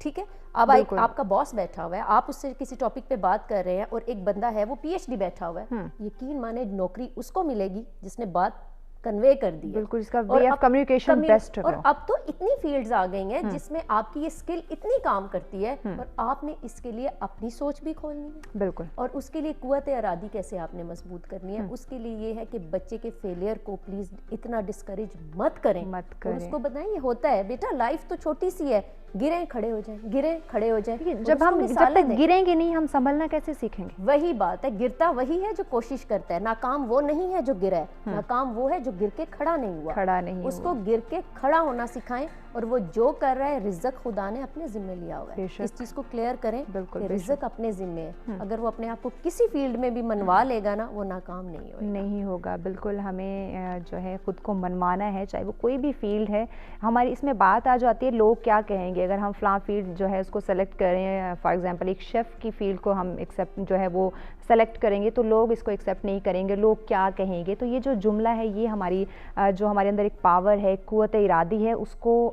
[SPEAKER 2] ठीक है। अब आपका बॉस बैठा हुआ है, आप उससे किसी टॉपिक पे बात कर रहे हैं और एक बंदा है वो PhD बैठा हुआ है, यकीन माने नौकरी उसको मिलेगी जिसने बात कन्वे कर दी है।
[SPEAKER 1] बिल्कुल, इसका वे ऑफ कम्युनिकेशन बेस्ट है।
[SPEAKER 2] और अब तो इतनी फील्ड्स आ गई हैं जिसमें आपकी ये स्किल इतनी काम करती है, और आपने इसके लिए अपनी सोच भी खोलनी है।
[SPEAKER 1] बिल्कुल।
[SPEAKER 2] और उसके लिए कुव्वत इरादी कैसे आपने मजबूत करनी है, उसके लिए ये है कि बच्चे के फेलियर को प्लीज इतना डिस्करेज मत करें। और उसको बताएं ये होता है बेटा, लाइफ तो छोटी सी है, गिरे खड़े हो जाएं, गिरे खड़े हो जाएं।
[SPEAKER 1] जब तक गिरेंगे नहीं, हम संभलना कैसे सीखेंगे?
[SPEAKER 2] वही बात है, गिरता वही है जो कोशिश करता है, नाकाम वो नहीं है जो गिरा है, नाकाम वो है जो गिर के खड़ा नहीं हुआ। उसको गिर के खड़ा होना सिखाएं, और वो जो कर रहा है रिज़्क खुदा ने अपने जिम्मे लिया हुआ है। इस चीज को क्लियर करें कि रिज़्क अपने जिम्मे है। अगर वो अपने आप को किसी फील्ड में भी मनवा लेगा ना, वो नाकाम नहीं होगा।
[SPEAKER 1] बिल्कुल, हमें जो है खुद को मनवाना है, चाहे वो कोई भी फील्ड है। हमारी इसमें बात आ जाती है लोग क्या कहेंगे। अगर हम फलां फील्ड जो है उसको सेलेक्ट करें, फॉर एग्जांपल एक शेफ़ की फील्ड को हम एक्सेप्ट जो है वो सेलेक्ट करेंगे, तो लोग इसको एक्सेप्ट नहीं करेंगे, लोग क्या कहेंगे। तो ये जो जुमला है, ये हमारी जो हमारे अंदर एक पावर है, कुव्वत इरादी है, उसको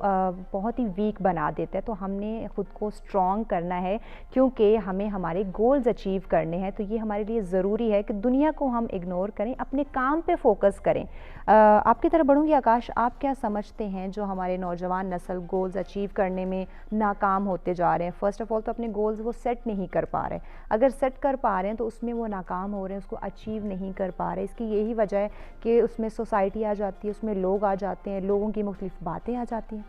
[SPEAKER 1] बहुत ही वीक बना देता है। तो हमने ख़ुद को स्ट्रॉन्ग करना है, क्योंकि हमें हमारे गोल्स अचीव करने हैं। तो ये हमारे लिए ज़रूरी है कि दुनिया को हम इग्नोर करें, अपने काम पे फोकस करें। आपकी तरफ बढ़ूंगी आकाश, आप क्या समझते हैं जो हमारे नौजवान नस्ल गोल्स अचीव करने में नाकाम होते जा रहे हैं? फर्स्ट ऑफ ऑल तो अपने गोल्स वो सेट नहीं कर पा रहे, अगर सेट कर पा रहे हैं तो उसमें वो नाकाम हो रहे हैं, उसको अचीव नहीं कर पा रहे। इसकी यही वजह है कि उसमें सोसाइटी आ जाती है, उसमें लोग आ जाते हैं, लोगों की मुख्तलिफ बातें आ जाती हैं।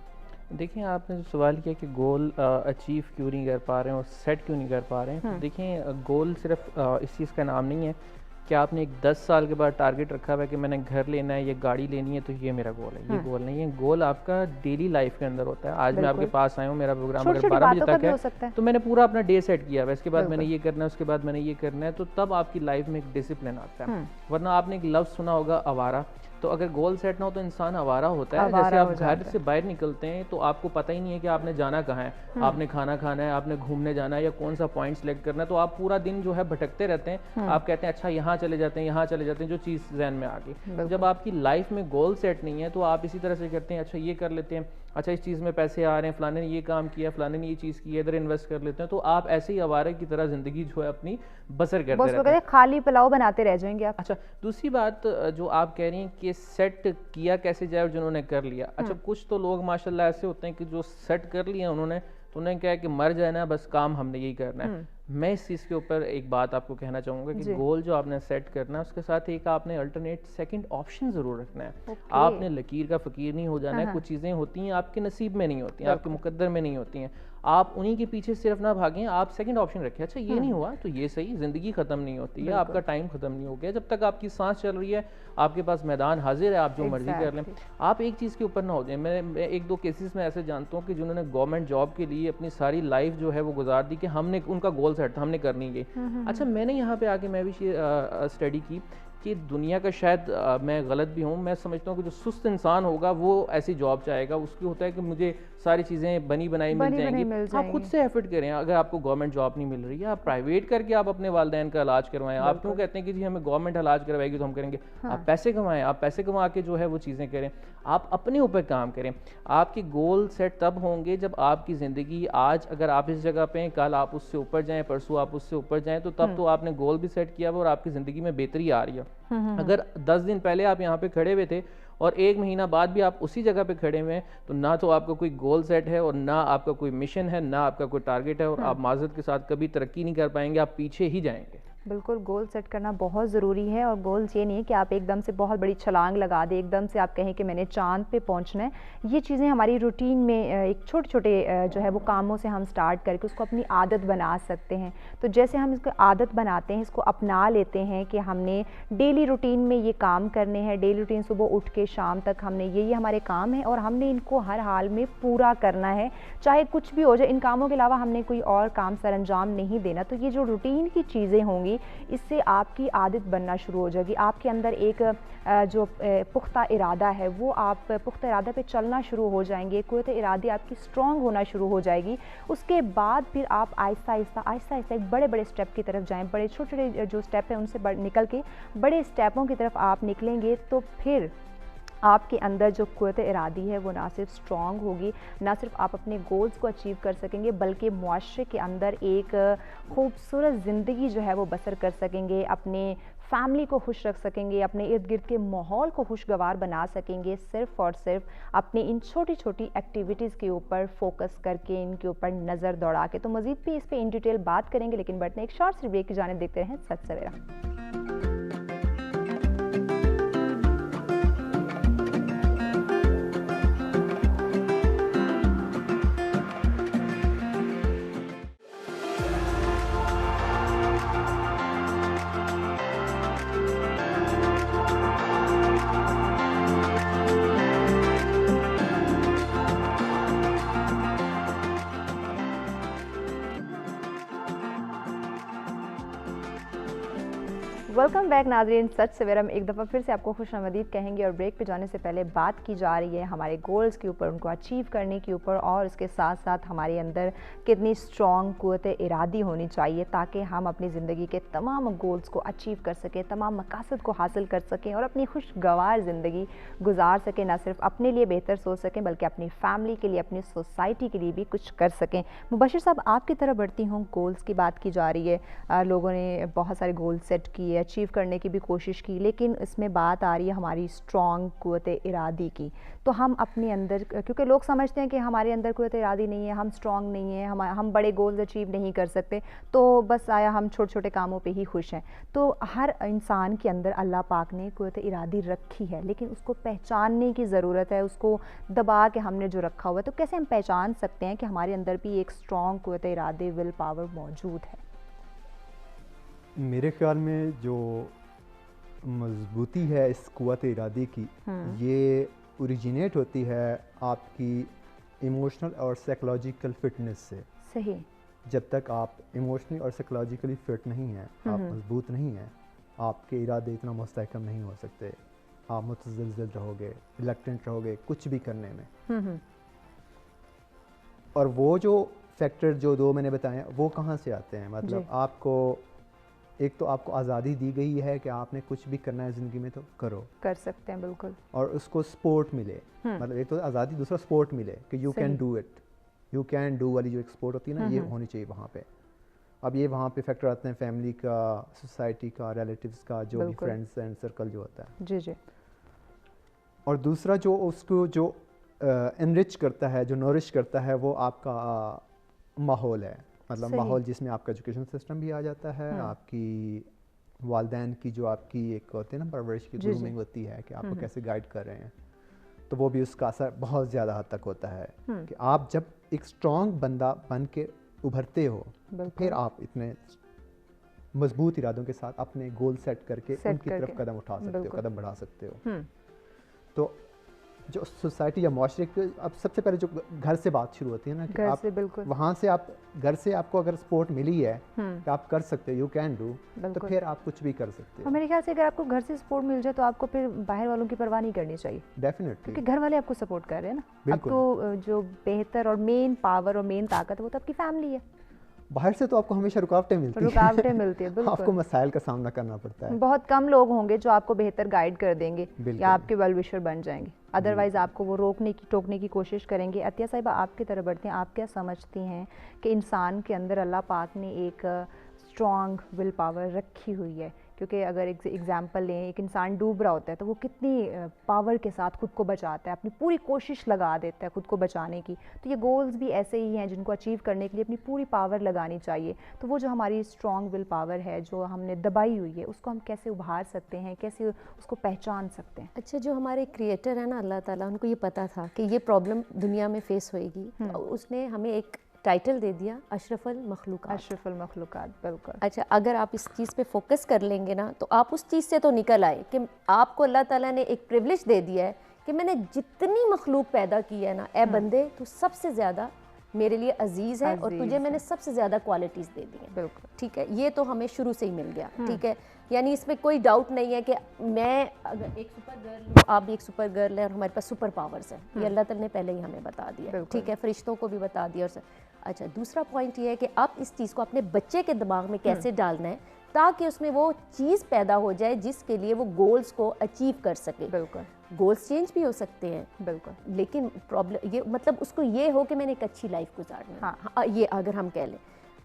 [SPEAKER 3] देखिए, आपने जो सवाल किया कि गोल अचीव क्यों नहीं कर पा रहे हैं और सेट क्यों नहीं कर पा रहे हैं, तो देखिए गोल सिर्फ इस चीज़ का नाम नहीं है कि आपने एक 10 साल के बाद टारगेट रखा हुआ है कि मैंने घर लेना है, ये गाड़ी लेनी है, तो ये मेरा गोल है। ये गोल नहीं है। गोल आपका डेली लाइफ के अंदर होता है। आज मैं आपके पास आया हूँ, मेरा प्रोग्राम अगर 12 बजे तक है तो मैंने पूरा अपना डे सेट किया है, इसके बाद मैंने ये करना है, उसके बाद मैंने ये करना है, तो तब आपकी लाइफ में एक डिसिप्लिन आता है। वरना आपने एक लफ्ज़ सुना होगा, आवारा। तो अगर गोल सेट ना हो तो इंसान आवारा होता है। जैसे आप घर से बाहर निकलते हैं तो आपको पता ही नहीं है कि आपने जाना कहाँ है, आपने खाना खाना है, आपने घूमने जाना है, या कौन सा पॉइंट सेलेक्ट करना है। तो आप पूरा दिन जो है भटकते रहते हैं। आप कहते हैं अच्छा यहाँ चले जाते हैं, यहाँ चले जाते हैं, जो चीज़ जहन में आ गई। जब आपकी लाइफ में गोल सेट नहीं है तो आप इसी तरह से करते हैं, अच्छा ये कर लेते हैं, अच्छा इस चीज़ में पैसे आ रहे हैं, फलाने ने ये काम किया, फलाने ने ये चीज़ की है, इधर इन्वेस्ट कर लेते हैं। तो आप ऐसे ही आवारे की तरह ज़िंदगी जो है अपनी बसर करते रहते हैं,
[SPEAKER 1] खाली पुलाव बनाते रह जाएंगे आप।
[SPEAKER 3] अच्छा, दूसरी बात जो आप कह रही हैं कि सेट किया कैसे जाए, और जिन्होंने कर लिया, अच्छा कुछ तो लोग माशाल्लाह ऐसे होते हैं कि जो सेट कर लिया उन्होंने, तो उन्हें क्या है कि मर जाए ना, बस काम हमने यही करना है। मैं इस चीज़ के ऊपर एक बात आपको कहना चाहूँगा कि गोल जो आपने सेट करना है उसके साथ एक आपने अल्टरनेट सेकंड ऑप्शन ज़रूर रखना है। आपने लकीर का फ़कीर नहीं हो जाना है। कुछ चीज़ें होती हैं आपके नसीब में नहीं होती हैं, आपके मुकद्दर में नहीं होती हैं, आप उन्हीं के पीछे सिर्फ ना भागें, आप सेकंड ऑप्शन रखें। अच्छा ये नहीं हुआ तो ये सही, ज़िंदगी ख़त्म नहीं होती है, आपका टाइम ख़त्म नहीं हो गया। जब तक आपकी सांस चल रही है, आपके पास मैदान हाजिर है, आप जो मर्जी कर लें। आप एक चीज़ के ऊपर ना हो जाए। मैं एक दो केसेस में ऐसे जानता हूँ कि जिन्होंने गवर्नमेंट जॉब के लिए अपनी सारी लाइफ जो है वो गुजार दी कि हमने, उनका गोल सेट था, हमने करनी है। अच्छा, मैंने यहाँ पे आके मैं भी स्टडी की कि दुनिया का शायद मैं गलत भी हूँ, मैं समझता हूँ कि जो सुस्त इंसान होगा वो ऐसी जॉब चाहेगा। उसकी होता है कि मुझे सारी चीज़ें बनी बनाई मिल जाएंगी। आप खुद से एफर्ट करें। अगर आपको गवर्नमेंट जॉब नहीं मिल रही है, आप प्राइवेट करके आप अपने वालिदैन का इलाज करवाएं। आप क्यों कहते हैं कि जी हमें गवर्नमेंट इलाज करवाएगी तो हम करेंगे? आप पैसे कमाएं, आप पैसे कमा के जो है वो चीज़ें करें, आप अपने ऊपर काम करें। आपके गोल सेट तब होंगे जब आपकी ज़िंदगी, आज अगर आप इस जगह पे हैं, कल आप उससे ऊपर जाएँ, परसों आप उससे ऊपर जाएँ, तो तब तो आपने गोल भी सेट किया हुआ और आपकी ज़िंदगी में बेहतरी आ रही है। अगर 10 दिन पहले आप यहाँ पे खड़े हुए थे और 1 महीना बाद भी आप उसी जगह पे खड़े हुए हैं, तो ना तो आपका कोई गोल सेट है और ना आपका कोई मिशन है, ना आपका कोई टारगेट है, और आप माजरत के साथ कभी तरक्की नहीं कर पाएंगे, आप पीछे ही जाएंगे।
[SPEAKER 1] बिल्कुल, गोल सेट करना बहुत ज़रूरी है। और गोल्स ये नहीं है कि आप एकदम से बहुत बड़ी छलांग लगा दें, एकदम से आप कहें कि मैंने चांद पे पहुंचना है। ये चीज़ें हमारी रूटीन में एक छोटे छोटे जो है वो कामों से हम स्टार्ट करके उसको अपनी आदत बना सकते हैं। तो जैसे हम इसको आदत बनाते हैं, इसको अपना लेते हैं कि हमने डेली रूटीन में ये काम करने हैं, डेली रूटीन सुबह उठ के शाम तक हमने ये हमारे काम है और हमने इनको हर हाल में पूरा करना है, चाहे कुछ भी हो जाए। इन कामों के अलावा हमने कोई और काम सर अंजाम नहीं देना। तो ये जो रूटीन की चीज़ें होंगी, इससे आपकी आदत बनना शुरू हो जाएगी। आपके अंदर एक जो पुख्ता इरादा है, वो आप पुख्ता इरादा पे चलना शुरू हो जाएंगे, कुव्वत इरादी आपकी स्ट्रॉन्ग होना शुरू हो जाएगी। उसके बाद फिर आप आहिस्ता आहिस्ता एक बड़े बड़े स्टेप की तरफ जाएं। बड़े छोटे छोटे जो स्टेप हैं उनसे निकल के बड़े स्टेपों की तरफ आप निकलेंगे, तो फिर आपके अंदर जो क़ुव्वत इरादी है वो ना सिर्फ स्ट्रॉन्ग होगी, ना सिर्फ आप अपने गोल्स को अचीव कर सकेंगे, बल्कि मुआशरे के अंदर एक खूबसूरत ज़िंदगी जो है वो बसर कर सकेंगे, अपने फैमिली को खुश रख सकेंगे, अपने इर्द गिर्द के माहौल को खुशगवार बना सकेंगे, सिर्फ़ और सिर्फ अपनी इन छोटी छोटी एक्टिविटीज़ के ऊपर फोकस करके, इनके ऊपर नज़र दौड़ा के। तो मज़ीद भी इस पर इन डिटेल बात करेंगे, लेकिन बढ़ते एक शॉर्ट सी ब्रेक की जानिब देखते रहें सच सवेरा। वेलकम बैक नाज़रीन, सच सवेरा में एक दफ़ा फिर से आपको खुशामदीद कहेंगे। और ब्रेक पे जाने से पहले बात की जा रही है हमारे गोल्स के ऊपर, उनको अचीव करने के ऊपर, और उसके साथ साथ हमारे अंदर कितनी स्ट्रॉन्ग क़ुव्वत इरादी होनी चाहिए ताकि हम अपनी ज़िंदगी के तमाम गोल्स को अचीव कर सकें, तमाम मकासद को हासिल कर सकें और अपनी खुशगवार ज़िंदगी गुजार सकें। ना सिर्फ अपने लिए बेहतर सोच सकें बल्कि अपनी फैमिली के लिए, अपनी सोसाइटी के लिए भी कुछ कर सकें। मुबशिर साहब, आपकी तरफ बढ़ती हूँ। गोल्स की बात की जा रही है, लोगों ने बहुत सारे गोल सेट किए, अचीव करने की भी कोशिश की, लेकिन इसमें बात आ रही है हमारी स्ट्रॉन्ग क़ुव्वत इरादी की। तो हम अपने अंदर, क्योंकि लोग समझते हैं कि हमारे अंदर क़ुव्वत इरादी नहीं है, हम स्ट्रॉन्ग नहीं है, हम बड़े गोल्स अचीव नहीं कर सकते, तो बस आया हम छोटे छोटे कामों पे ही खुश हैं। तो हर इंसान के अंदर अल्लाह पाक ने क़ुव्वत इरादी रखी है, लेकिन उसको पहचानने की ज़रूरत है, उसको दबा के हमने जो रखा हुआ है। तो कैसे हम पहचान सकते हैं कि हमारे अंदर भी एक स्ट्रॉन्ग क़ुव्वत इरादी, विल पावर मौजूद है?
[SPEAKER 4] मेरे ख्याल में जो मजबूती है इस क़ुव्वत इरादी की, ये ओरिजिनेट होती है आपकी इमोशनल और साइकोलॉजिकल फिटनेस से।
[SPEAKER 1] सही।
[SPEAKER 4] जब तक आप इमोशनली और साइकोलॉजिकली फिट नहीं हैं, आप मजबूत नहीं हैं, आपके इरादे इतना मुस्तहकम नहीं हो सकते, आप मुतज़लज़ल रहोगे, रिलक्टेंट रहोगे कुछ भी करने में। और वो जो फैक्टर जो दो मैंने बताए वो कहाँ से आते हैं? मतलब आपको एक तो आपको आज़ादी दी गई है कि आपने कुछ भी करना है ज़िंदगी में तो करो, कर
[SPEAKER 1] सकते हैं, बिल्कुल।
[SPEAKER 4] और उसको सपोर्ट मिले, मतलब एक तो आज़ादी, दूसरा सपोर्ट मिले कि you can do it, you can do वाली जो एक सपोर्ट होती है ना, ये होनी चाहिए वहाँ पे। अब ये वहाँ पे फैक्टर आते हैं फैमिली का, सोसाइटी का, रिलेटिव्स का, जो भी फ्रेंड्स एंड सर्कल जो होता है।
[SPEAKER 1] जी जी।
[SPEAKER 4] और दूसरा जो उसको जो एनरिच करता है, जो नरिश करता है, वो आपका माहौल है। मतलब माहौल जिसमें आपका एजुकेशन सिस्टम भी आ जाता है, आपकी वालिदैन की जो आपकी एक होती है ना परवरिश की ग्रूमिंग होती है कि आपको कैसे गाइड कर रहे हैं, तो वो भी उसका असर बहुत ज़्यादा हद तक होता है कि आप जब एक स्ट्रॉन्ग बंदा बन के उभरते हो, फिर आप इतने मजबूत इरादों के साथ अपने गोल सेट करके उनकी तरफ कदम उठा सकते हो, कदम बढ़ा सकते हो। तो जो सोसाइटी या माशरे के, अब सबसे पहले जो घर से बात शुरू होती है ना, कि आप वहाँ से, आप घर से आपको अगर सपोर्ट मिली है कि आप कर सकते हो, यू कैन डू, तो फिर आप कुछ भी कर सकते हो।
[SPEAKER 1] और मेरे ख्याल से अगर आपको घर से सपोर्ट मिल जाए तो आपको फिर बाहर वालों की परवाह नहीं करनी चाहिए।
[SPEAKER 4] डेफिनेटली,
[SPEAKER 1] क्योंकि घर वाले आपको सपोर्ट कर रहे हैं ना। आपको जो बेहतर और मेन पावर और मेन ताकत है वो तो आपकी फैमिली है।
[SPEAKER 4] बाहर से तो आपको हमेशा रुकावटें मिलती हैं, बिल्कुल। आपको मसाइल का सामना करना पड़ता है।
[SPEAKER 1] बहुत कम लोग होंगे जो आपको बेहतर गाइड कर देंगे या आपके वेल विशर बन जाएंगे, अदरवाइज़ आपको वो रोकने की, टोकने की कोशिश करेंगे। अतिया साहिबा, आपकी तरफ बढ़ते हैं। आप क्या समझती हैं कि इंसान के अंदर अल्लाह पाक ने एक स्ट्रॉन्ग विल पावर रखी हुई है? क्योंकि अगर एक एग्जांपल लें, एक इंसान डूब रहा होता है तो वो कितनी पावर के साथ खुद को बचाता है, अपनी पूरी कोशिश लगा देता है खुद को बचाने की। तो ये गोल्स भी ऐसे ही हैं जिनको अचीव करने के लिए अपनी पूरी पावर लगानी चाहिए। तो वो जो हमारी स्ट्रॉन्ग विल पावर है जो हमने दबाई हुई है, उसको हम कैसे उभार सकते हैं, कैसे उसको पहचान सकते हैं?
[SPEAKER 2] अच्छा, जो हमारे क्रिएटर है ना अल्लाह ताला, उनको ये पता था कि ये प्रॉब्लम दुनिया में फेस होएगी, तो उसने हमें एक टाइटल दे दिया, अशरफुल मखलूकात।
[SPEAKER 1] अशरफुल मखलूकात, बिल्कुल।
[SPEAKER 2] अच्छा, अगर आप इस चीज़ पे फोकस कर लेंगे ना, तो आप उस चीज़ से तो निकल आए कि आपको अल्लाह ताला ने एक प्रिविलेज दे दिया है कि मैंने जितनी मखलूक पैदा की है ना, ए बंदे, तो सबसे ज़्यादा मेरे लिए अजीज़ है और तुझे मैंने सबसे ज़्यादा क्वालिटीज़ दे दी हैं।
[SPEAKER 1] बिल्कुल,
[SPEAKER 2] ठीक है, ये तो हमें शुरू से ही मिल गया। ठीक है, यानी इसमें कोई डाउट नहीं है कि मैं अगर एक सुपर गर्ल हूँ, आप भी एक सुपर गर्ल है और हमारे पास सुपर पावर्स हैं। ये अल्लाह ताला ने पहले ही हमें बता दिया। ठीक है, फरिश्तों को भी बता दिया। और अच्छा, दूसरा पॉइंट ये है कि आप इस चीज़ को अपने बच्चे के दिमाग में कैसे डालना है ताकि उसमें वो चीज़ पैदा हो जाए जिसके लिए वो गोल्स को अचीव कर सके।
[SPEAKER 1] बिल्कुल,
[SPEAKER 2] गोल्स चेंज भी हो सकते हैं,
[SPEAKER 1] बिल्कुल,
[SPEAKER 2] लेकिन प्रॉब्लम ये मतलब उसको ये हो कि मैंने एक अच्छी लाइफ गुजारनी है। हाँ, ये अगर हम कह लें।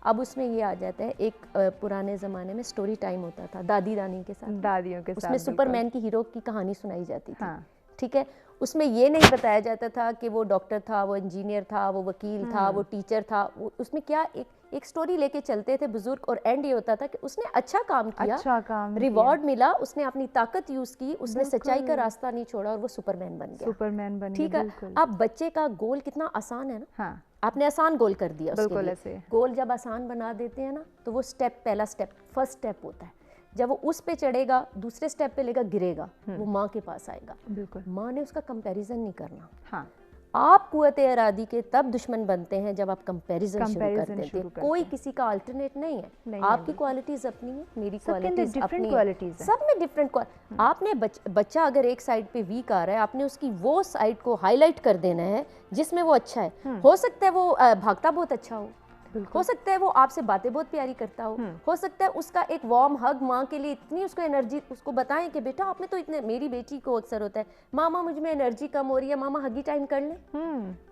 [SPEAKER 2] अब उसमें ये आ जाता है, एक पुराने ज़माने में स्टोरी टाइम होता था दादी दानी के साथ,
[SPEAKER 1] दादियों के साथ,
[SPEAKER 2] उसमें सुपरमैन की हीरो की कहानी सुनाई जाती थी।
[SPEAKER 1] हाँ।
[SPEAKER 2] ठीक है, उसमें ये नहीं बताया जाता था कि वो डॉक्टर था, वो इंजीनियर था, वो वकील था, वो टीचर था, वो उसमें क्या एक स्टोरी लेके चलते थे बुजुर्ग, और एंड ये होता था कि उसने अच्छा काम किया,
[SPEAKER 1] अच्छा काम
[SPEAKER 2] रिवॉर्ड मिला, उसने अपनी ताकत यूज की, उसने सच्चाई का रास्ता नहीं छोड़ा और वो सुपरमैन बन गया।
[SPEAKER 1] सुपरमैन बन
[SPEAKER 2] ठीक
[SPEAKER 1] गया,
[SPEAKER 2] है। अब बच्चे का गोल कितना आसान है ना,
[SPEAKER 1] हाँ,
[SPEAKER 2] आपने आसान गोल कर दिया उसके
[SPEAKER 1] बिल्कुल
[SPEAKER 2] लिए।
[SPEAKER 1] ऐसे
[SPEAKER 2] गोल जब आसान बना देते हैं ना, तो वो स्टेप, पहला स्टेप, फर्स्ट स्टेप होता है। जब वो उस पे चढ़ेगा, दूसरे स्टेप पे लेगा, गिरेगा, वो माँ के पास आएगा।
[SPEAKER 1] बिल्कुल,
[SPEAKER 2] माँ ने उसका कंपैरिजन नहीं करना।
[SPEAKER 1] हाँ,
[SPEAKER 2] आप कुव्वत इरादी के तब दुश्मन बनते हैं जब आप कंपैरिजन शुरू कर देते हैं। कोई किसी का अल्टरनेट नहीं है, आपकी क्वालिटीज अपनी है, मेरी क्वालिटीज अपनी है, सब में डिफरेंट। आपने बच्चा अगर एक साइड पे वीक आ रहा है, आपने उसकी वो साइड को हाईलाइट कर देना है जिसमें वो अच्छा है। हो सकता है वो भागता बहुत अच्छा हो सकता है वो आपसे बातें बहुत प्यारी करता हो सकता है उसका एक वार्म हग माँ के लिए इतनी उसको एनर्जी, उसको बताएं कि बेटा आपने तो इतने, मेरी बेटी को अक्सर होता है, मामा मुझ में एनर्जी कम हो रही है, मामा हगी टाइम कर ले।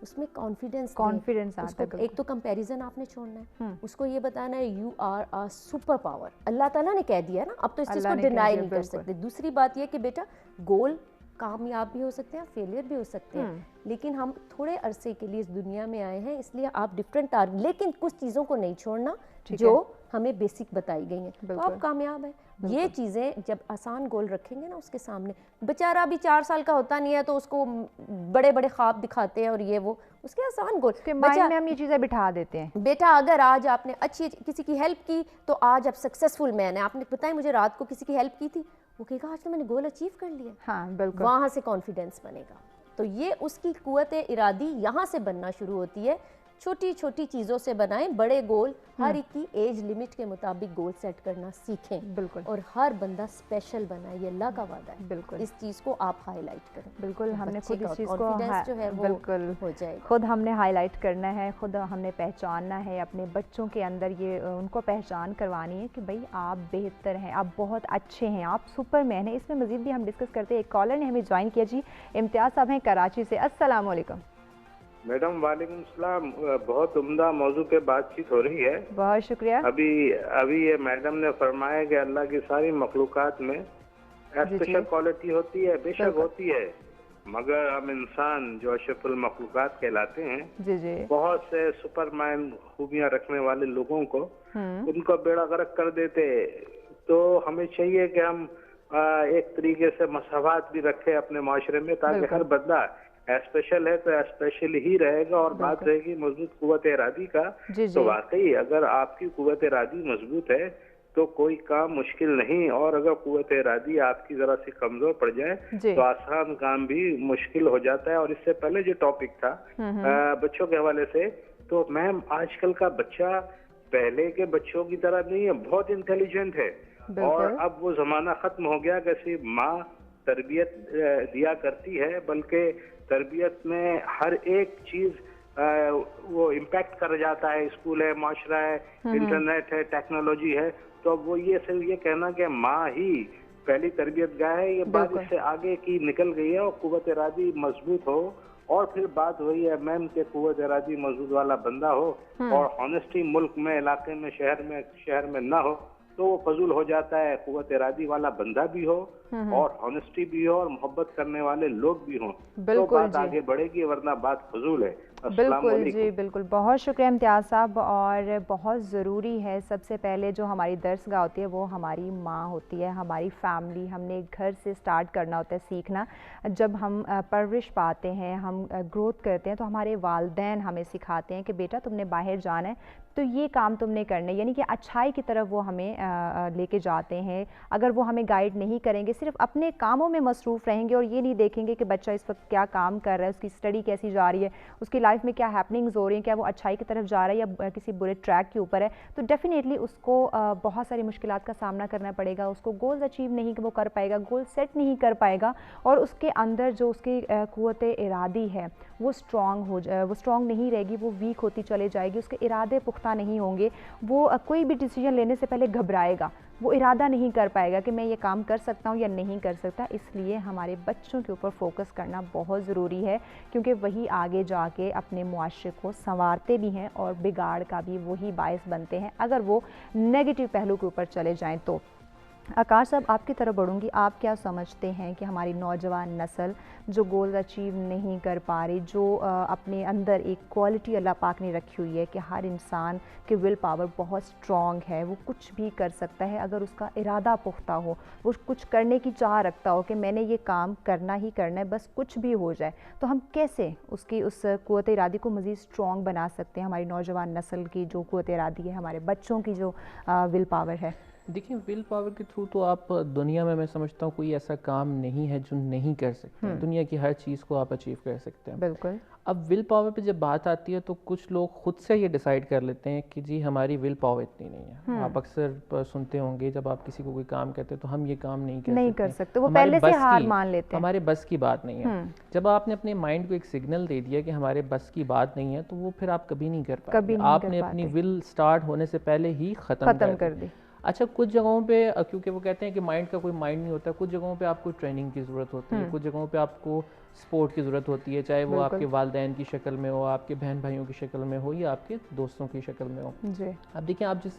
[SPEAKER 2] उसमें कॉन्फिडेंस
[SPEAKER 1] आता है।
[SPEAKER 2] एक तो कंपैरिजन आपने छोड़ना है, उसको ये बताना है you are a superpower. Allah Taala ने कह दिया ना, अब तो इस चीज़ को डिनाई नहीं कर सकते। दूसरी बात यह कि बेटा गोल कामयाब भी हो सकते हैं, फेलियर भी हो सकते हैं, लेकिन हम थोड़े अरसे के लिए इस दुनिया में आए हैं, इसलिए आप डिफरेंट टारगेट, लेकिन कुछ चीज़ों को नहीं छोड़ना जो हमें बेसिक बताई गई हैं, तो आप कामयाब है। ये चीज़ें जब आसान गोल रखेंगे ना उसके सामने, बेचारा अभी 4 साल का होता नहीं है तो उसको बड़े बड़े ख्वाब दिखाते हैं और ये वो, उसके आसान गोल
[SPEAKER 1] के माइंड में हम ये चीज़ें बिठा देते हैं।
[SPEAKER 2] बेटा अगर आज आपने अच्छी किसी की हेल्प की तो आज आप सक्सेसफुल मैन है। आपने पता है मुझे रात को किसी की हेल्प की थी, वो कहेगा आज तो मैंने गोल अचीव कर लिया।
[SPEAKER 1] हाँ, बिल्कुल,
[SPEAKER 2] वहाँ से कॉन्फिडेंस बनेगा। तो ये उसकी कुव्वत इरादी यहाँ से बनना शुरू होती है। छोटी छोटी चीज़ों से बनाएं बड़े गोल, हर एक की एज लिमिट के मुताबिक गोल सेट करना सीखें।
[SPEAKER 1] बिल्कुल,
[SPEAKER 2] और हर बंदा स्पेशल बनाए, ये अल्लाह का वादा है।
[SPEAKER 1] बिल्कुल,
[SPEAKER 2] इस चीज़ को आप हाईलाइट करें।
[SPEAKER 1] बिल्कुल, हमने खुद इस चीज़ को
[SPEAKER 2] जो है वो
[SPEAKER 1] बिल्कुल
[SPEAKER 2] हो जाएगा,
[SPEAKER 1] खुद हमने हाईलाइट करना है, खुद हमने पहचानना है अपने बच्चों के अंदर, ये उनको पहचान करवानी है कि भाई आप बेहतर हैं, आप बहुत अच्छे हैं, आप सुपरमैन हैं। इसमें मज़ीद भी हम डिस्कस करते हैं। एक कॉलर ने हमें ज्वाइन किया जी, इम्तियाज़ साहब हैं कराची से। अस्सलाम वालेकुम।
[SPEAKER 6] मैडम वालेकुम सलाम। बहुत उम्दा मौजू पे बातचीत हो रही है।
[SPEAKER 1] बहुत शुक्रिया।
[SPEAKER 6] अभी ये मैडम ने फरमाया कि अल्लाह की सारी मखलूकात में स्पेशल क्वालिटी होती है, बेशक होती है, मगर हम इंसान जो अशरफुल मखलूकात कहलाते हैं,
[SPEAKER 1] जी जी,
[SPEAKER 6] बहुत से सुपरमैन खूबियां रखने वाले लोगों को उनको बेड़ा गर्क कर देते। तो हमें चाहिए कि हम एक तरीके से मसावत भी रखें अपने माशरे में, ताकि हर बंदा स्पेशल है तो स्पेशल ही रहेगा। और बात रहेगी मजबूत कुव्वत इरादी का, तो वाकई अगर आपकी कुव्वत इरादी मजबूत है तो कोई काम मुश्किल नहीं, और अगर कुव्वत इरादी आपकी जरा सी कमजोर पड़ जाए तो आसान काम भी मुश्किल हो जाता है। और इससे पहले जो टॉपिक था बच्चों के हवाले से, तो मैम आजकल का बच्चा पहले के बच्चों की तरह नहीं है, बहुत इंटेलिजेंट है। और अब वो जमाना खत्म हो गया कि सिर्फ माँ तरबियत दिया करती है, बल्कि तरबियत में हर एक चीज वो इम्पैक्ट कर जाता है। स्कूल है, माशरा है, इंटरनेट है, टेक्नोलॉजी है। तो अब वो ये सिर्फ ये कहना कि माँ ही पहली तरबियत गाह है, ये बात इससे आगे की निकल गई है। और कुव्वत इरादी मजबूत हो, और फिर बात वही है मैम के कुव्वत इरादी मजबूत वाला बंदा हो, और ऑनेस्टी मुल्क में, इलाके में, शहर में ना हो, तो वो फजूल हो जाता है। कुव्वत इरादी वाला बंदा भी हो और ऑनेस्टी भी हो और मोहब्बत करने वाले लोग भी हों, तो बात आगे बढ़ेगी, वरना बात फजूल है।
[SPEAKER 1] बिल्कुल जी, बिल्कुल, बहुत शुक्रिया इम्तियाज़ साहब। और बहुत ज़रूरी है, सबसे पहले जो हमारी दर्सगाह होती है वो हमारी माँ होती है, हमारी फैमिली। हमने घर से स्टार्ट करना होता है सीखना। जब हम परवरिश पाते हैं, हम ग्रोथ करते हैं, तो हमारे वालिदैन हमें सिखाते हैं कि बेटा तुमने बाहर जाना है तो ये काम तुमने करना है, यानी कि अच्छाई की तरफ वो हमें लेके जाते हैं। अगर वो हमें गाइड नहीं करेंगे, सिर्फ अपने कामों में मसरूफ़ रहेंगे और ये नहीं देखेंगे कि बच्चा इस वक्त क्या काम कर रहा है, उसकी स्टडी कैसी जा रही है, उसकी लाइफ में क्या हैपनिंग्स हो रही हैं, क्या वो अच्छाई की तरफ जा रहा है या किसी बुरे ट्रैक के ऊपर है, तो डेफिनेटली उसको बहुत सारी मुश्किलात का सामना करना पड़ेगा। उसको गोल्स अचीव नहीं वो कर पाएगा, गोल सेट नहीं कर पाएगा, और उसके अंदर जो उसकी कुव्वत इरादी है वो स्ट्रॉन्ग नहीं रहेगी, वो वीक होती चले जाएगी, उसके इरादे पुख्ता नहीं होंगे, वो कोई भी डिसीजन लेने से पहले घबराएगा। वो इरादा नहीं कर पाएगा कि मैं ये काम कर सकता हूँ या नहीं कर सकता। इसलिए हमारे बच्चों के ऊपर फोकस करना बहुत ज़रूरी है, क्योंकि वही आगे जाके अपने मुआशरे को संवारते भी हैं और बिगाड़ का भी वही बायस बनते हैं अगर वो नेगेटिव पहलू के ऊपर चले जाएँ तो। आकाश साहब, आपकी तरफ बढ़ूंगी, आप क्या समझते हैं कि हमारी नौजवान नस्ल जो गोल अचीव नहीं कर पा रही, जो अपने अंदर एक क्वालिटी अल्लाह पाक ने रखी हुई है कि हर इंसान की विल पावर बहुत स्ट्रॉन्ग है, वो कुछ भी कर सकता है अगर उसका इरादा पुख्ता हो, वो कुछ करने की चाह रखता हो कि मैंने ये काम करना ही करना है, बस कुछ भी हो जाए, तो हम कैसे उसकी उस क़ुव्वत इरादी को मज़ीद स्ट्रॉन्ग बना सकते हैं? हमारी नौजवान नस्ल की जो क़ुव्वत इरादी है, हमारे बच्चों की जो विल पावर है।
[SPEAKER 3] देखिए, विल पावर के थ्रू तो आप दुनिया में, मैं समझता हूँ, कोई ऐसा काम नहीं है जो नहीं कर सकते। दुनिया की हर चीज़ को आप अचीव कर सकते हैं।
[SPEAKER 1] बिल्कुल।
[SPEAKER 3] अब विल पावर पे जब बात आती है तो कुछ लोग खुद से ये डिसाइड कर लेते हैं कि जी हमारी विल पावर इतनी नहीं है। आप अक्सर सुनते होंगे जब आप किसी को कोई काम कहते हैं तो हम ये काम नहीं कर सकते,
[SPEAKER 1] वो पहले से हार मान लेते हैं,
[SPEAKER 3] हमारे बस की बात नहीं है। जब आपने अपने माइंड को एक सिग्नल दे दिया कि हमारे बस की बात नहीं है, तो वो फिर आप कभी नहीं कर पाएंगे। आपने अपनी विल स्टार्ट होने से पहले ही ख़त्म कर दी। अच्छा, कुछ जगहों पे, क्योंकि वो कहते हैं कि माइंड का कोई माइंड नहीं होता, कुछ जगहों पे आपको ट्रेनिंग की ज़रूरत होती है, कुछ जगहों पे आपको सपोर्ट की ज़रूरत होती है, चाहे वो आपके वालिदैन की शक्ल में हो, आपके बहन भाइयों की शक्ल में हो, या आपके दोस्तों की शक्ल में हो जी। अब देखिए, आप जिस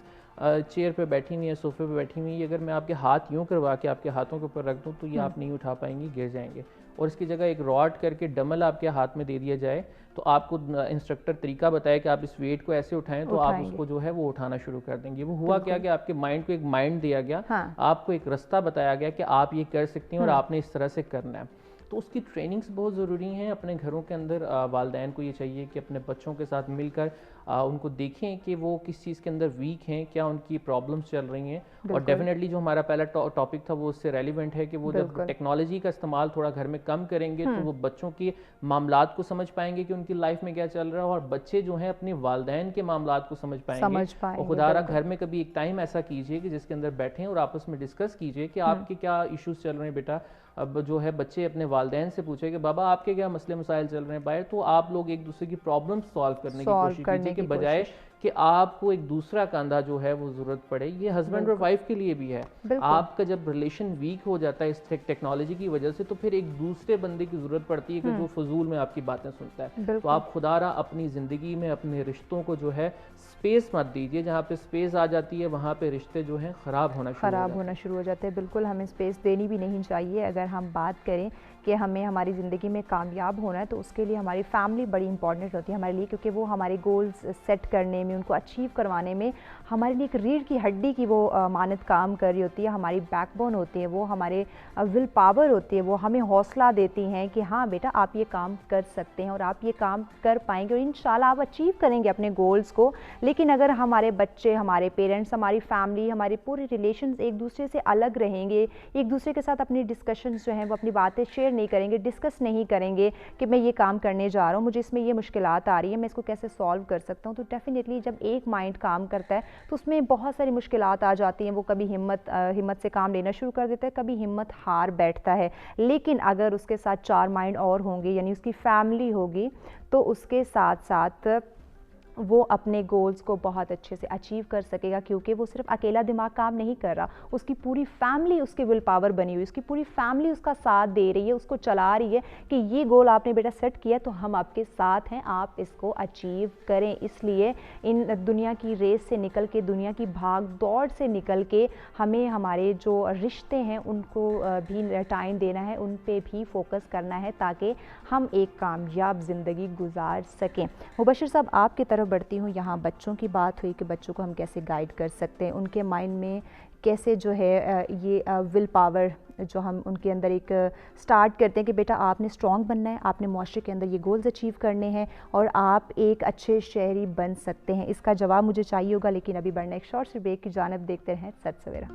[SPEAKER 3] चेयर पे बैठी हुई है, सोफे पे बैठी हुई है, अगर मैं आपके हाथ यूँ करवा के आपके हाथों के ऊपर रख दूँ तो ये आप नहीं उठा पाएंगी, गिर जाएंगे। और इसकी जगह एक रॉड करके डमल आपके हाथ में दे दिया जाए, तो आपको इंस्ट्रक्टर तरीका बताए कि आप इस वेट को ऐसे उठाएं, तो आप उसको जो है वो उठाना शुरू कर देंगे। वो हुआ क्या कि आपके माइंड को एक माइंड दिया गया, आपको एक रास्ता बताया गया कि आप ये कर सकती हैं और आपने इस तरह से करना है। तो उसकी ट्रेनिंग्स बहुत ज़रूरी हैं। अपने घरों के अंदर वालिदैन को ये चाहिए कि अपने बच्चों के साथ मिलकर उनको देखें कि वो किस चीज़ के अंदर वीक हैं, क्या उनकी प्रॉब्लम्स चल रही हैं। और डेफिनेटली जो हमारा पहला टॉपिक था वो उससे रेलिवेंट है कि वो जब टेक्नोलॉजी का इस्तेमाल थोड़ा घर में कम करेंगे तो वो बच्चों के मामलात को समझ पाएंगे कि उनकी लाइफ में क्या चल रहा है, और बच्चे जो हैं अपने वालिदैन के मामलात को समझ पाएंगे। और खुदारा घर में कभी एक टाइम ऐसा कीजिए कि जिसके अंदर बैठें और आपस में डिस्कस कीजिए कि आपके क्या इश्यूज़ चल रहे हैं बेटा। अब जो है बच्चे अपने वालिदैन से पूछे कि बाबा आपके क्या मसले मसाइल चल रहे हैं बाहर, तो आप लोग एक दूसरे की प्रॉब्लम सॉल्व करने की कोशिश कीजिए कि बजाय कि आपको एक दूसरा कंधा जो है वो ज़रूरत पड़े। ये हस्बैंड और वाइफ के लिए भी है। आपका जब रिलेशन वीक हो जाता है इस टेक्नोलॉजी की वजह से, तो फिर एक दूसरे बंदे की ज़रूरत पड़ती है कि जो फजूल में आपकी बातें सुनता है। तो आप खुदारा अपनी ज़िंदगी में अपने रिश्तों को जो है स्पेस मत दीजिए। जहाँ पे स्पेस आ जाती है वहाँ पे रिश्ते जो हैं ख़राब होना
[SPEAKER 1] शुरू हो जाते हैं। बिल्कुल, हमें स्पेस देनी भी नहीं चाहिए। अगर हम बात करें कि हमें हमारी ज़िंदगी में कामयाब होना है तो उसके लिए हमारी फैमिली बड़ी इंपॉर्टेंट होती है हमारे लिए, क्योंकि वो हमारे गोल्स सेट करने में, उनको अचीव करवाने में हमारे लिए एक रीढ़ की हड्डी की वो मानद काम कर रही होती है, हमारी बैकबोन होती है, वो हमारे विल पावर होती है, वो हमें हौसला देती हैं कि हाँ बेटा आप ये काम कर सकते हैं और आप ये काम कर पाएंगे और इंशाल्लाह आप अचीव करेंगे अपने गोल्स को। लेकिन अगर हमारे बच्चे, हमारे पेरेंट्स, हमारी फैमिली, हमारे पूरे रिलेशंस एक दूसरे से अलग रहेंगे, एक दूसरे के साथ अपनी डिस्कशंस जो हैं वो अपनी बातें शेयर नहीं करेंगे, डिस्कस नहीं करेंगे कि मैं ये काम करने जा रहा हूँ, मुझे इसमें ये मुश्किलात आ रही है, मैं इसको कैसे सॉल्व कर सकता हूँ, तो डेफिनेटली जब एक माइंड काम करता है तो उसमें बहुत सारी मुश्किलात आ जाती हैं। वो कभी हिम्मत से काम लेना शुरू कर देता है, कभी हिम्मत हार बैठता है। लेकिन अगर उसके साथ 4 माइंड और होंगे, यानी उसकी फैमिली होगी, तो उसके साथ साथ वो अपने गोल्स को बहुत अच्छे से अचीव कर सकेगा, क्योंकि वो सिर्फ अकेला दिमाग काम नहीं कर रहा, उसकी पूरी फैमिली उसकी विल पावर बनी हुई, उसकी पूरी फैमिली उसका साथ दे रही है, उसको चला रही है कि ये गोल आपने बेटा सेट किया तो हम आपके साथ हैं, आप इसको अचीव करें। इसलिए इन दुनिया की रेस से निकल के, दुनिया की भाग दौड़ से निकल के हमें हमारे जो रिश्ते हैं उनको भी टाइम देना है, उन पे भी फोकस करना है ताकि हम एक कामयाब ज़िंदगी गुजार सकें। मुबशिर साहब, आपकी तरफ बढ़ती हूँ। यहाँ बच्चों की बात हुई कि बच्चों को हम कैसे गाइड कर सकते हैं, उनके माइंड में कैसे जो है ये विल पावर जो हम उनके अंदर एक स्टार्ट करते हैं कि बेटा आपने स्ट्रॉन्ग बनना है, आपने मुआशरे के अंदर ये गोल्स अचीव करने हैं और आप एक अच्छे शहरी बन सकते हैं। इसका जवाब मुझे चाहिए होगा, लेकिन अभी बढ़ना एक शॉर्ट से ब्रेक की जानिब देखते हैं सच सवेरा।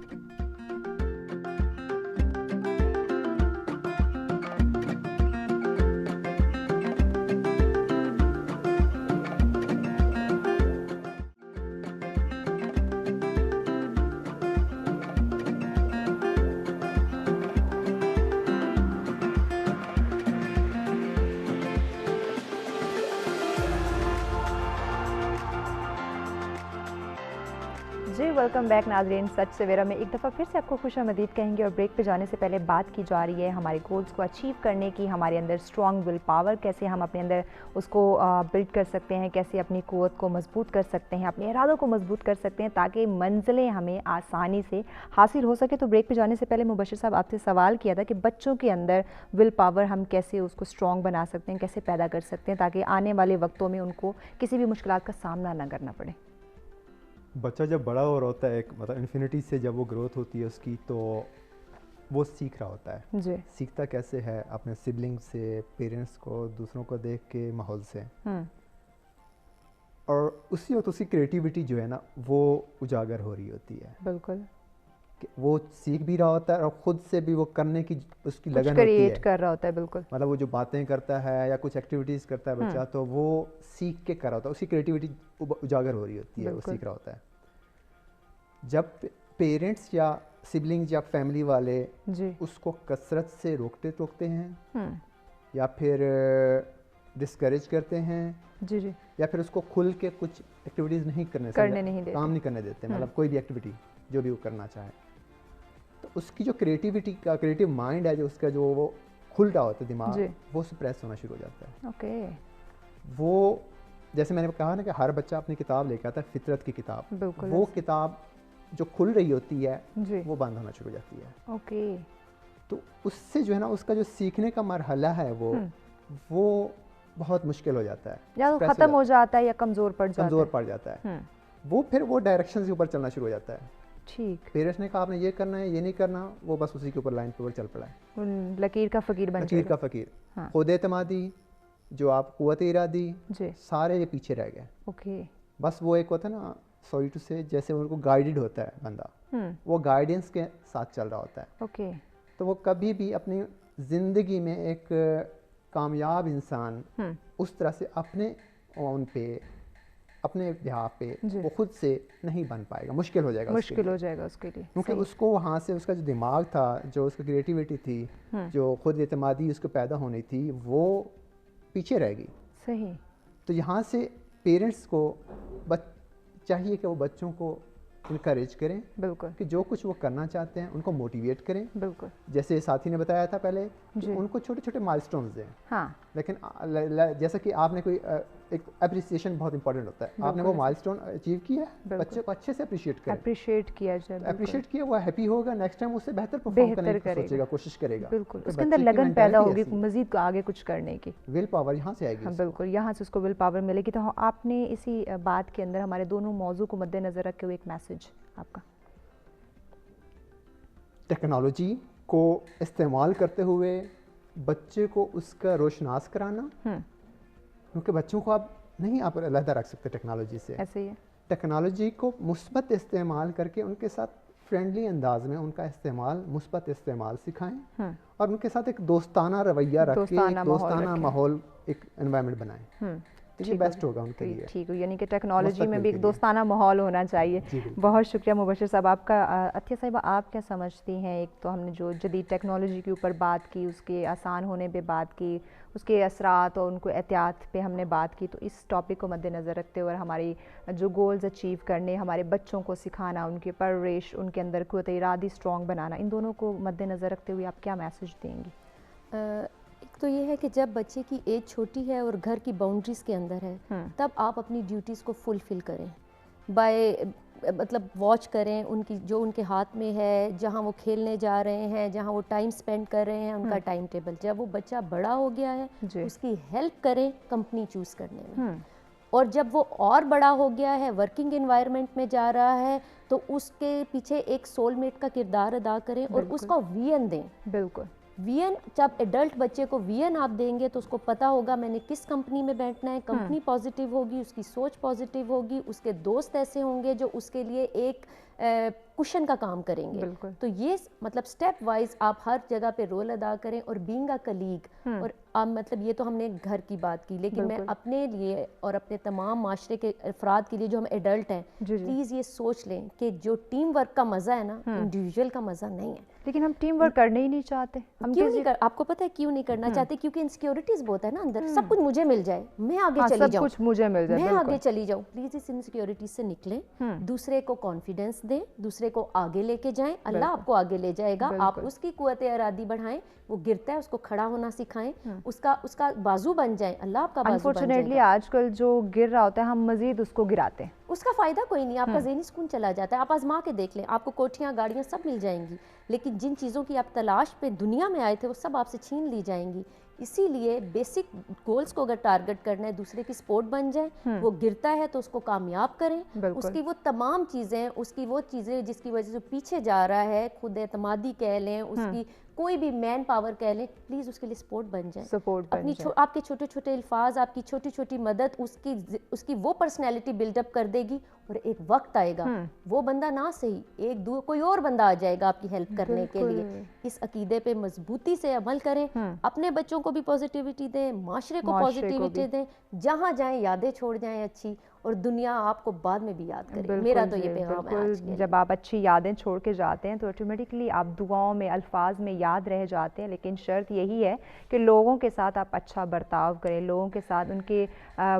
[SPEAKER 1] वेलकम बैक नाज़रीन। सच सवेरा में एक दफ़ा फिर से आपको खुशामदीद कहेंगे और ब्रेक पे जाने से पहले बात की जा रही है हमारे गोल्स को अचीव करने की, हमारे अंदर स्ट्रॉन्ग विल पावर कैसे हम अपने अंदर उसको बिल्ड कर सकते हैं, कैसे अपनी क़ुव्वत को मजबूत कर सकते हैं, अपने इरादों को मजबूत कर सकते हैं ताकि मंजिलें हमें आसानी से हासिल हो सके। तो ब्रेक पे जाने से पहले मुबशिर साहब आपसे सवाल किया था कि बच्चों के अंदर विल पावर हम कैसे उसको स्ट्रॉन्ग बना सकते हैं, कैसे पैदा कर सकते हैं ताकि आने वाले वक्तों में उनको किसी भी मुश्किलात का सामना ना करना पड़े।
[SPEAKER 4] बच्चा जब बड़ा हो रहा होता है, एक मतलब इन्फिनिटी से जब वो ग्रोथ होती है उसकी, तो वो सीख रहा होता है
[SPEAKER 1] जी।
[SPEAKER 4] सीखता कैसे है? अपने सिबलिंग से, पेरेंट्स को, दूसरों को देख के, माहौल से। और उसी वक्त उसकी क्रिएटिविटी जो है ना वो उजागर हो रही होती है।
[SPEAKER 1] बिल्कुल,
[SPEAKER 4] वो सीख भी रहा होता है और ख़ुद से भी वो करने की उसकी लगन होती
[SPEAKER 1] क्रिएट
[SPEAKER 4] है,
[SPEAKER 1] कर रहा होता है। बिल्कुल,
[SPEAKER 4] मतलब वो जो बातें करता है या कुछ एक्टिविटीज़ करता है बच्चा, तो वो सीख के कर रहा होता है, उसकी क्रिएटिविटी उजागर हो रही होती है, वो सीख रहा होता है। जब पेरेंट्स या सिबलिंग्स या फैमिली वाले
[SPEAKER 1] जी
[SPEAKER 4] उसको कसरत से रोकते हैं या फिर डिस्करेज करते हैं
[SPEAKER 1] जी जी,
[SPEAKER 4] या फिर उसको खुल के कुछ एक्टिविटीज़ नहीं
[SPEAKER 1] नहीं देते,
[SPEAKER 4] काम नहीं करने देते, मतलब कोई भी एक्टिविटी जो भी वो करना चाहे, तो उसकी जो क्रिएटिव माइंड है, जो उसका जो वो खुल रहा होता है दिमाग, वो सप्रेस होना शुरू हो जाता है।
[SPEAKER 1] ओके।
[SPEAKER 4] वो जैसे मैंने कहा ना कि हर बच्चा अपनी किताब लेकर आता है, फितरत की किताब, वो किताब जो खुल रही होती है वो बंद होना शुरू हो जाती है।
[SPEAKER 1] ओके।
[SPEAKER 4] तो उससे जो है ना उसका जो सीखने का मरहला है वो बहुत मुश्किल हो जाता है,
[SPEAKER 1] या तो ख़त्म हो जाता है या कमज़ोर पड़ जाता है।
[SPEAKER 4] वो फिर वो डायरेक्शन के ऊपर चलना शुरू हो जाता है।
[SPEAKER 1] ठीक,
[SPEAKER 4] पेरेंट्स ने कहा आपने ये करना है, ये नहीं करना, वो बस उसी के ऊपर लाइन पे चल पड़ा है,
[SPEAKER 1] लकीर का फ़कीर बन
[SPEAKER 4] लकीर का फ़कीर। खुद एतमादी, जो आप क़ुव्वत इरादी, सारे ये पीछे रह गए।
[SPEAKER 1] ओके। बस
[SPEAKER 4] वो एक होता है ना, सॉरी टू से, जैसे उनको गाइडेड होता है बंदा, वो गाइडेंस के साथ चल रहा होता है।
[SPEAKER 1] ओके।
[SPEAKER 4] तो वो कभी भी अपनी ज़िंदगी में एक कामयाब इंसान उस तरह से अपने ओन पे, अपने बिहार पे वो खुद से नहीं बन पाएगा, मुश्किल हो जाएगा
[SPEAKER 1] उसके लिए,
[SPEAKER 4] क्योंकि उसको वहाँ से उसका जो दिमाग था, जो उसकी क्रिएटिविटी थी, जो खुद एतमादी उसको पैदा होनी थी, वो पीछे रहेगी।
[SPEAKER 1] सही।
[SPEAKER 4] तो यहाँ से पेरेंट्स को चाहिए कि वो बच्चों को इनकरेज करें,
[SPEAKER 1] बिल्कुल,
[SPEAKER 4] कि जो कुछ वो करना चाहते हैं उनको मोटिवेट करें।
[SPEAKER 1] बिल्कुल,
[SPEAKER 4] जैसे साथी ने बताया था पहले कि उनको छोटे छोटे माइलस्टोन्स दें।
[SPEAKER 1] हाँ।
[SPEAKER 4] लेकिन जैसा कि आपने कोई एक अप्रिसिएशन बहुत इंपॉर्टेंट होता है, आपने वो माइलस्टोन अचीव किया, बच्चे को अच्छे से अप्रिशिएट किया, वो हैप्पी होगा, नेक्स्ट टाइम उससे बेहतर परफॉर्म करने की सोचेगा, कोशिश करेगा।
[SPEAKER 1] बिल्कुल, उसके अंदर लगन पैदा होगी मजीद आगे कुछ करने की,
[SPEAKER 4] विल पावर यहाँ से आएगी।
[SPEAKER 1] हाँ, बिल्कुल, यहाँ से उसको विल पावर मिलेगी। तो आपने इसी बात के अंदर हमारे दोनों मौजू को मद्देनजर रखते हुए एक मैसेज आपका।
[SPEAKER 4] टेक्नोलॉजी को इस्तेमाल करते हुए बच्चे को उसका रोशनास कराना, क्योंकि बच्चों को आप नहीं आप अलग रख सकते टेक्नोलॉजी से।
[SPEAKER 1] ऐसे ही है।
[SPEAKER 4] टेक्नोलॉजी को मुस्बत इस्तेमाल करके उनके साथ फ्रेंडली अंदाज में उनका इस्तेमाल, मुस्बत इस्तेमाल सिखाएं और उनके साथ एक दोस्ताना रवैया रख के, एक दोस्ताना माहौल, एक एनवायरनमेंट बनाएं। ये बेस्ट होगा उनके लिए।
[SPEAKER 1] ठीक है, यानी कि टेक्नोलॉजी में भी एक दोस्ताना माहौल होना चाहिए। बहुत शुक्रिया मुबशिर साहब आपका। अतिया साहिबा, आप क्या समझती हैं? एक तो हमने जो जदीद टेक्नोलॉजी के ऊपर बात की, उसके आसान होने पे बात की, उसके असरात और उनको एहतियात पे हमने बात की, तो इस टॉपिक को मद्देनज़र रखते हुए हमारी जो गोल्स अचीव करने, हमारे बच्चों को सिखाना, उनकी परवरिश, उनके अंदर क़ुव्वत इरादी स्ट्रॉन्ग बनाना, इन दोनों को मद्देनज़र रखते हुए आप क्या मैसेज देंगी?
[SPEAKER 2] एक तो ये है कि जब बच्चे की एज छोटी है और घर की बाउंड्रीज़ के अंदर है, तब आप अपनी ड्यूटीज़ को फुलफ़िल करें, मतलब वॉच करें उनकी, जो उनके हाथ में है, जहाँ वो खेलने जा रहे हैं, जहाँ वो टाइम स्पेंड कर रहे हैं, उनका टाइम टेबल। जब वो बच्चा बड़ा हो गया है, उसकी हेल्प करें कंपनी चूज़ करने में। और जब वो और बड़ा हो गया है, वर्किंग एनवायरनमेंट में जा रहा है, तो उसके पीछे एक सोलमेट का किरदार अदा करें और उसका वीएन दें।
[SPEAKER 1] बिल्कुल,
[SPEAKER 2] वीएन, जब एडल्ट बच्चे को वीएन आप देंगे तो उसको पता होगा मैंने किस कंपनी में बैठना है, कंपनी पॉजिटिव होगी, उसकी सोच पॉजिटिव होगी, उसके दोस्त ऐसे होंगे जो उसके लिए एक कुशन का काम करेंगे। तो ये मतलब स्टेप वाइज आप हर जगह पे रोल अदा करें। और बीइंग अ कलीग, और मतलब ये तो हमने घर की बात की, लेकिन मैं अपने लिए और अपने तमाम माशरे के अफराद के लिए जो हम एडल्ट हैं, प्लीज़ ये सोच लें कि जो टीम वर्क का मज़ा है ना, इंडिविजुअल का मज़ा नहीं है।
[SPEAKER 1] लेकिन हम टीम वर्क करने ही नहीं चाहते। हम
[SPEAKER 2] क्यों नहीं आपको पता है क्यों नहीं करना चाहते? क्योंकि इनसिक्योरिटीज बहुत है ना अंदर, सब कुछ मुझे मिल जाए, मैं आगे चली जाऊँ,
[SPEAKER 1] कुछ मुझे मिल जाए,
[SPEAKER 2] मैं आगे चली जाऊँ। प्लीज़ इस इनसिक्योरिटीज से निकलें, दूसरे को कॉन्फिडेंस दें, दूसरे को आगे लेके जाएं, अल्लाह आपको आगे ले जाएगा। आप उसकी कुव्वत इरादी बढ़ाएं, वो गिरता है उसको खड़ा होना सिखाएं, उसका बाजू बन जाए, अल्लाह आपका बाजू बन जाएगा।
[SPEAKER 1] अनफॉर्चुनेटली आजकल जो गिर रहा होता है हम मजीद उसको गिराते हैं,
[SPEAKER 2] उसका फ़ायदा कोई नहीं, आपका ज़हनी सुकून चला जाता है। आप आजमा के देख लें, आपको कोठियाँ गाड़ियाँ सब मिल जाएंगी, लेकिन जिन चीज़ों की आप तलाश पे दुनिया में आए थे वो सब आपसे छीन ली जाएंगी। इसीलिए बेसिक गोल्स को अगर टारगेट करना है, दूसरे की सपोर्ट बन जाए, वो गिरता है तो उसको कामयाब करें, उसकी वो तमाम चीज़ें, उसकी वो चीज़ें जिसकी वजह से पीछे जा रहा है, खुद एतमादी कह लें, उसकी कोई भी मैन पावर कह लें, प्लीज़ उसके लिए सपोर्ट बन जाए, अपनी आपके छोटे छोटे अल्फाज, आपकी छोटी छोटी मदद उसकी वो पर्सनैलिटी बिल्डअप कर देगी। और एक वक्त आएगा वो बंदा ना सही कोई और बंदा आ जाएगा आपकी हेल्प करने के लिए। इस अकीदे पे मजबूती से अमल करें, अपने बच्चों को भी पॉजिटिविटी दें, माशरे को पॉजिटिविटी दें, जहाँ जाएं यादें छोड़ जाएं अच्छी, और दुनिया आपको बाद में भी याद करे। मेरा तो ये पैगाम है आज के लिए।
[SPEAKER 1] जब आप अच्छी यादें छोड़ के जाते हैं तो ऑटोमेटिकली आप दुआओं में, अल्फाज में याद रह जाते हैं, लेकिन शर्त यही है कि लोगों के साथ आप अच्छा बर्ताव करें, लोगों के साथ उनके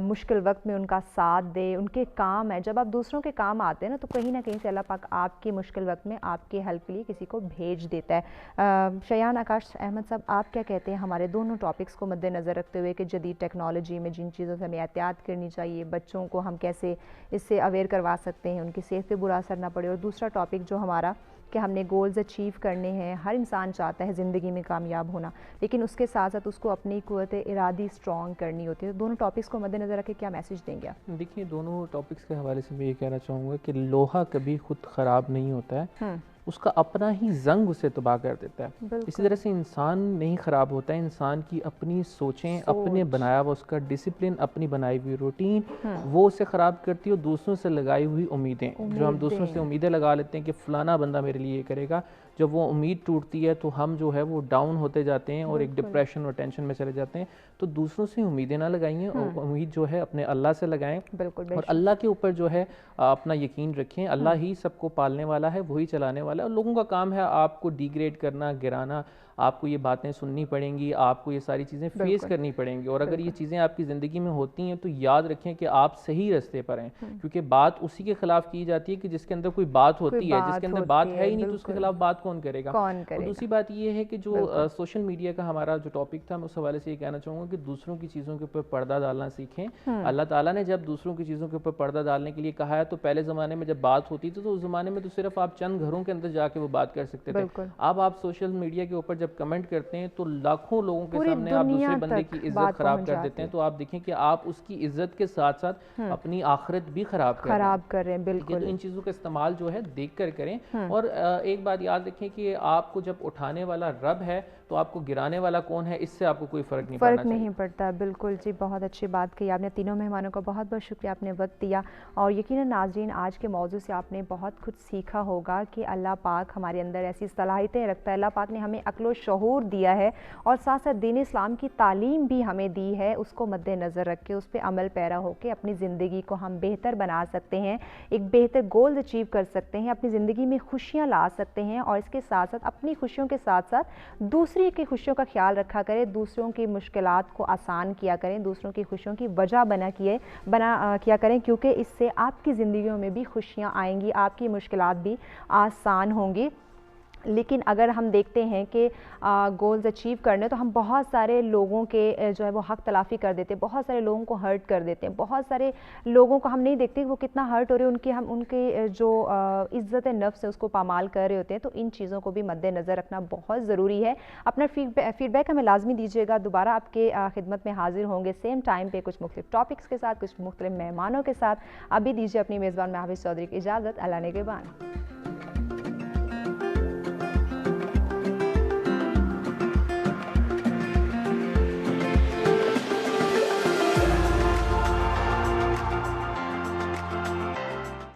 [SPEAKER 1] मुश्किल वक्त में उनका साथ दें, उनके काम है। जब आप दूसरों के काम आते हैं ना तो कहीं ना कहीं से अल्लाह पाक आपके मुश्किल वक्त में आपके हेल्प के लिए किसी को भेज देता है। शयान आकाश अहमद साहब, आप क्या कहते हैं हमारे दोनों टॉपिक्स को मद्देनज़र रखते हुए कि जदीद टेक्नोलॉजी में जिन चीज़ों से हमें एहतियात करनी चाहिए, बच्चों को हम कैसे इससे अवेयर करवा सकते हैं, उनकी सेहत पे बुरा असर ना पड़े, और दूसरा टॉपिक जो हमारा कि हमने गोल्स अचीव करने हैं, हर इंसान चाहता है ज़िंदगी में कामयाब होना, लेकिन उसके साथ साथ उसको अपनी कुव्वत इरादी स्ट्रॉन्ग करनी होती है। दोनों टॉपिक्स को मद्देनज़र रख के क्या मैसेज देंगे आप?
[SPEAKER 3] देखिए, दोनों टॉपिक्स के हवाले से मैं ये कहना चाहूँगा कि लोहा कभी खुद ख़राब नहीं होता है, उसका अपना ही जंग उसे तबाह कर देता है। इसी तरह से इंसान नहीं ख़राब होता है, इंसान की अपनी सोचें, अपने बनाया हुआ उसका डिसिप्लिन, अपनी बनाई हुई रूटीन, वो उसे ख़राब करती है। और दूसरों से लगाई हुई उम्मीदें, जो हम दूसरों से उम्मीदें लगा लेते हैं कि फ़लाना बंदा मेरे लिए ये करेगा, जब वो उम्मीद टूटती है तो हम जो है वो डाउन होते जाते हैं और एक डिप्रेशन और टेंशन में चले जाते हैं। तो दूसरों से उम्मीदें ना लगाइए, और उम्मीद जो है अपने अल्लाह से लगाएं, और अल्लाह के ऊपर जो है अपना यकीन रखें। अल्लाह ही सबको पालने वाला है, वही चलाने वाला है, और लोगों का काम है आपको डिग्रेड करना, गिराना। आपको ये बातें सुननी पड़ेंगी, आपको ये सारी चीज़ें फेस करनी पड़ेंगी, और अगर ये चीज़ें आपकी ज़िंदगी में होती हैं तो याद रखें कि आप सही रास्ते पर हैं, क्योंकि बात उसी के खिलाफ की जाती है कि जिसके अंदर कोई बात होती है। जिसके अंदर बात है ही नहीं तो उसके खिलाफ बात कौन करेगा? और दूसरी बात ये है कि जो सोशल मीडिया का हमारा जो टॉपिक था, मैं उस हवाले से ये कहना चाहूँगा कि दूसरों की चीज़ों के ऊपर पर्दा डालना सीखें। अल्लाह ताला ने जब दूसरों की चीज़ों के ऊपर पर्दा डालने के लिए कहा है तो पहले ज़माने में जब बात होती थी तो उस ज़माने में तो सिर्फ आप चंद घरों के अंदर जाके वो बात कर सकते थे। अब आप सोशल मीडिया के ऊपर जब कमेंट करते हैं तो लाखों लोगों के सामने आप दूसरे बंदे की इज्जत खराब कर देते हैं। तो आप देखें कि आप उसकी इज्जत के साथ साथ अपनी आखिरत भी खराब कर रहे हैं। बिल्कुल, इन चीज़ों का इस्तेमाल जो है देख कर करें। और एक बात याद रखें कि आपको जब उठाने वाला रब है तो आपको गिराने वाला कौन है, इससे आपको कोई फ़र्क नहीं
[SPEAKER 1] पड़ता। बिल्कुल जी, बहुत अच्छी बात कही आपने। तीनों मेहमानों का बहुत बहुत शुक्रिया, आपने वक्त दिया। और यकीनन नाज़रीन, आज के मौजू से आपने बहुत कुछ सीखा होगा कि अल्लाह पाक हमारे अंदर ऐसी सलाहियतें रखता है। अल्लाह पाक ने हमें अक्ल शऊर दिया है और साथ साथ दीन इस्लाम की तालीम भी हमें दी है। उसको मद्देनज़र रख के उस पर अमल पैरा होकर अपनी ज़िंदगी को हम बेहतर बना सकते हैं, एक बेहतर गोल्स अचीव कर सकते हैं, अपनी ज़िंदगी में खुशियाँ ला सकते हैं। और इसके साथ साथ अपनी खुशियों के साथ साथ दूसरी की खुशियों का ख्याल रखा करें, दूसरों की मुश्किलात को आसान किया करें, दूसरों की खुशियों की वजह बना किया करें, क्योंकि इससे आपकी ज़िंदगियों में भी खुशियाँ आएंगी, आपकी मुश्किलात भी आसान होंगी। लेकिन अगर हम देखते हैं कि गोल्स अचीव करने तो हम बहुत सारे लोगों के जो है वो हक तलाफ़ी कर देते हैं, बहुत सारे लोगों को हर्ट कर देते हैं, बहुत सारे लोगों को हम नहीं देखते कि वो कितना हर्ट हो रहे हैं, उनके जो इज़्ज़त नफ्स है उसको पामाल कर रहे होते हैं। तो इन चीज़ों को भी मद्देनज़र रखना बहुत ज़रूरी है। अपना फीडबैक हमें लाजमी दीजिएगा। दोबारा आपके खिदमत में हाजिर होंगे सेम टाइम पे, कुछ मुख्तलिफ टॉपिक्स के साथ, कुछ मुख्तलिफ मेहमानों के साथ। अभी दीजिए अपनी मेज़बान महविश चौधरी की इजाज़त। अल्लाह ने के बान।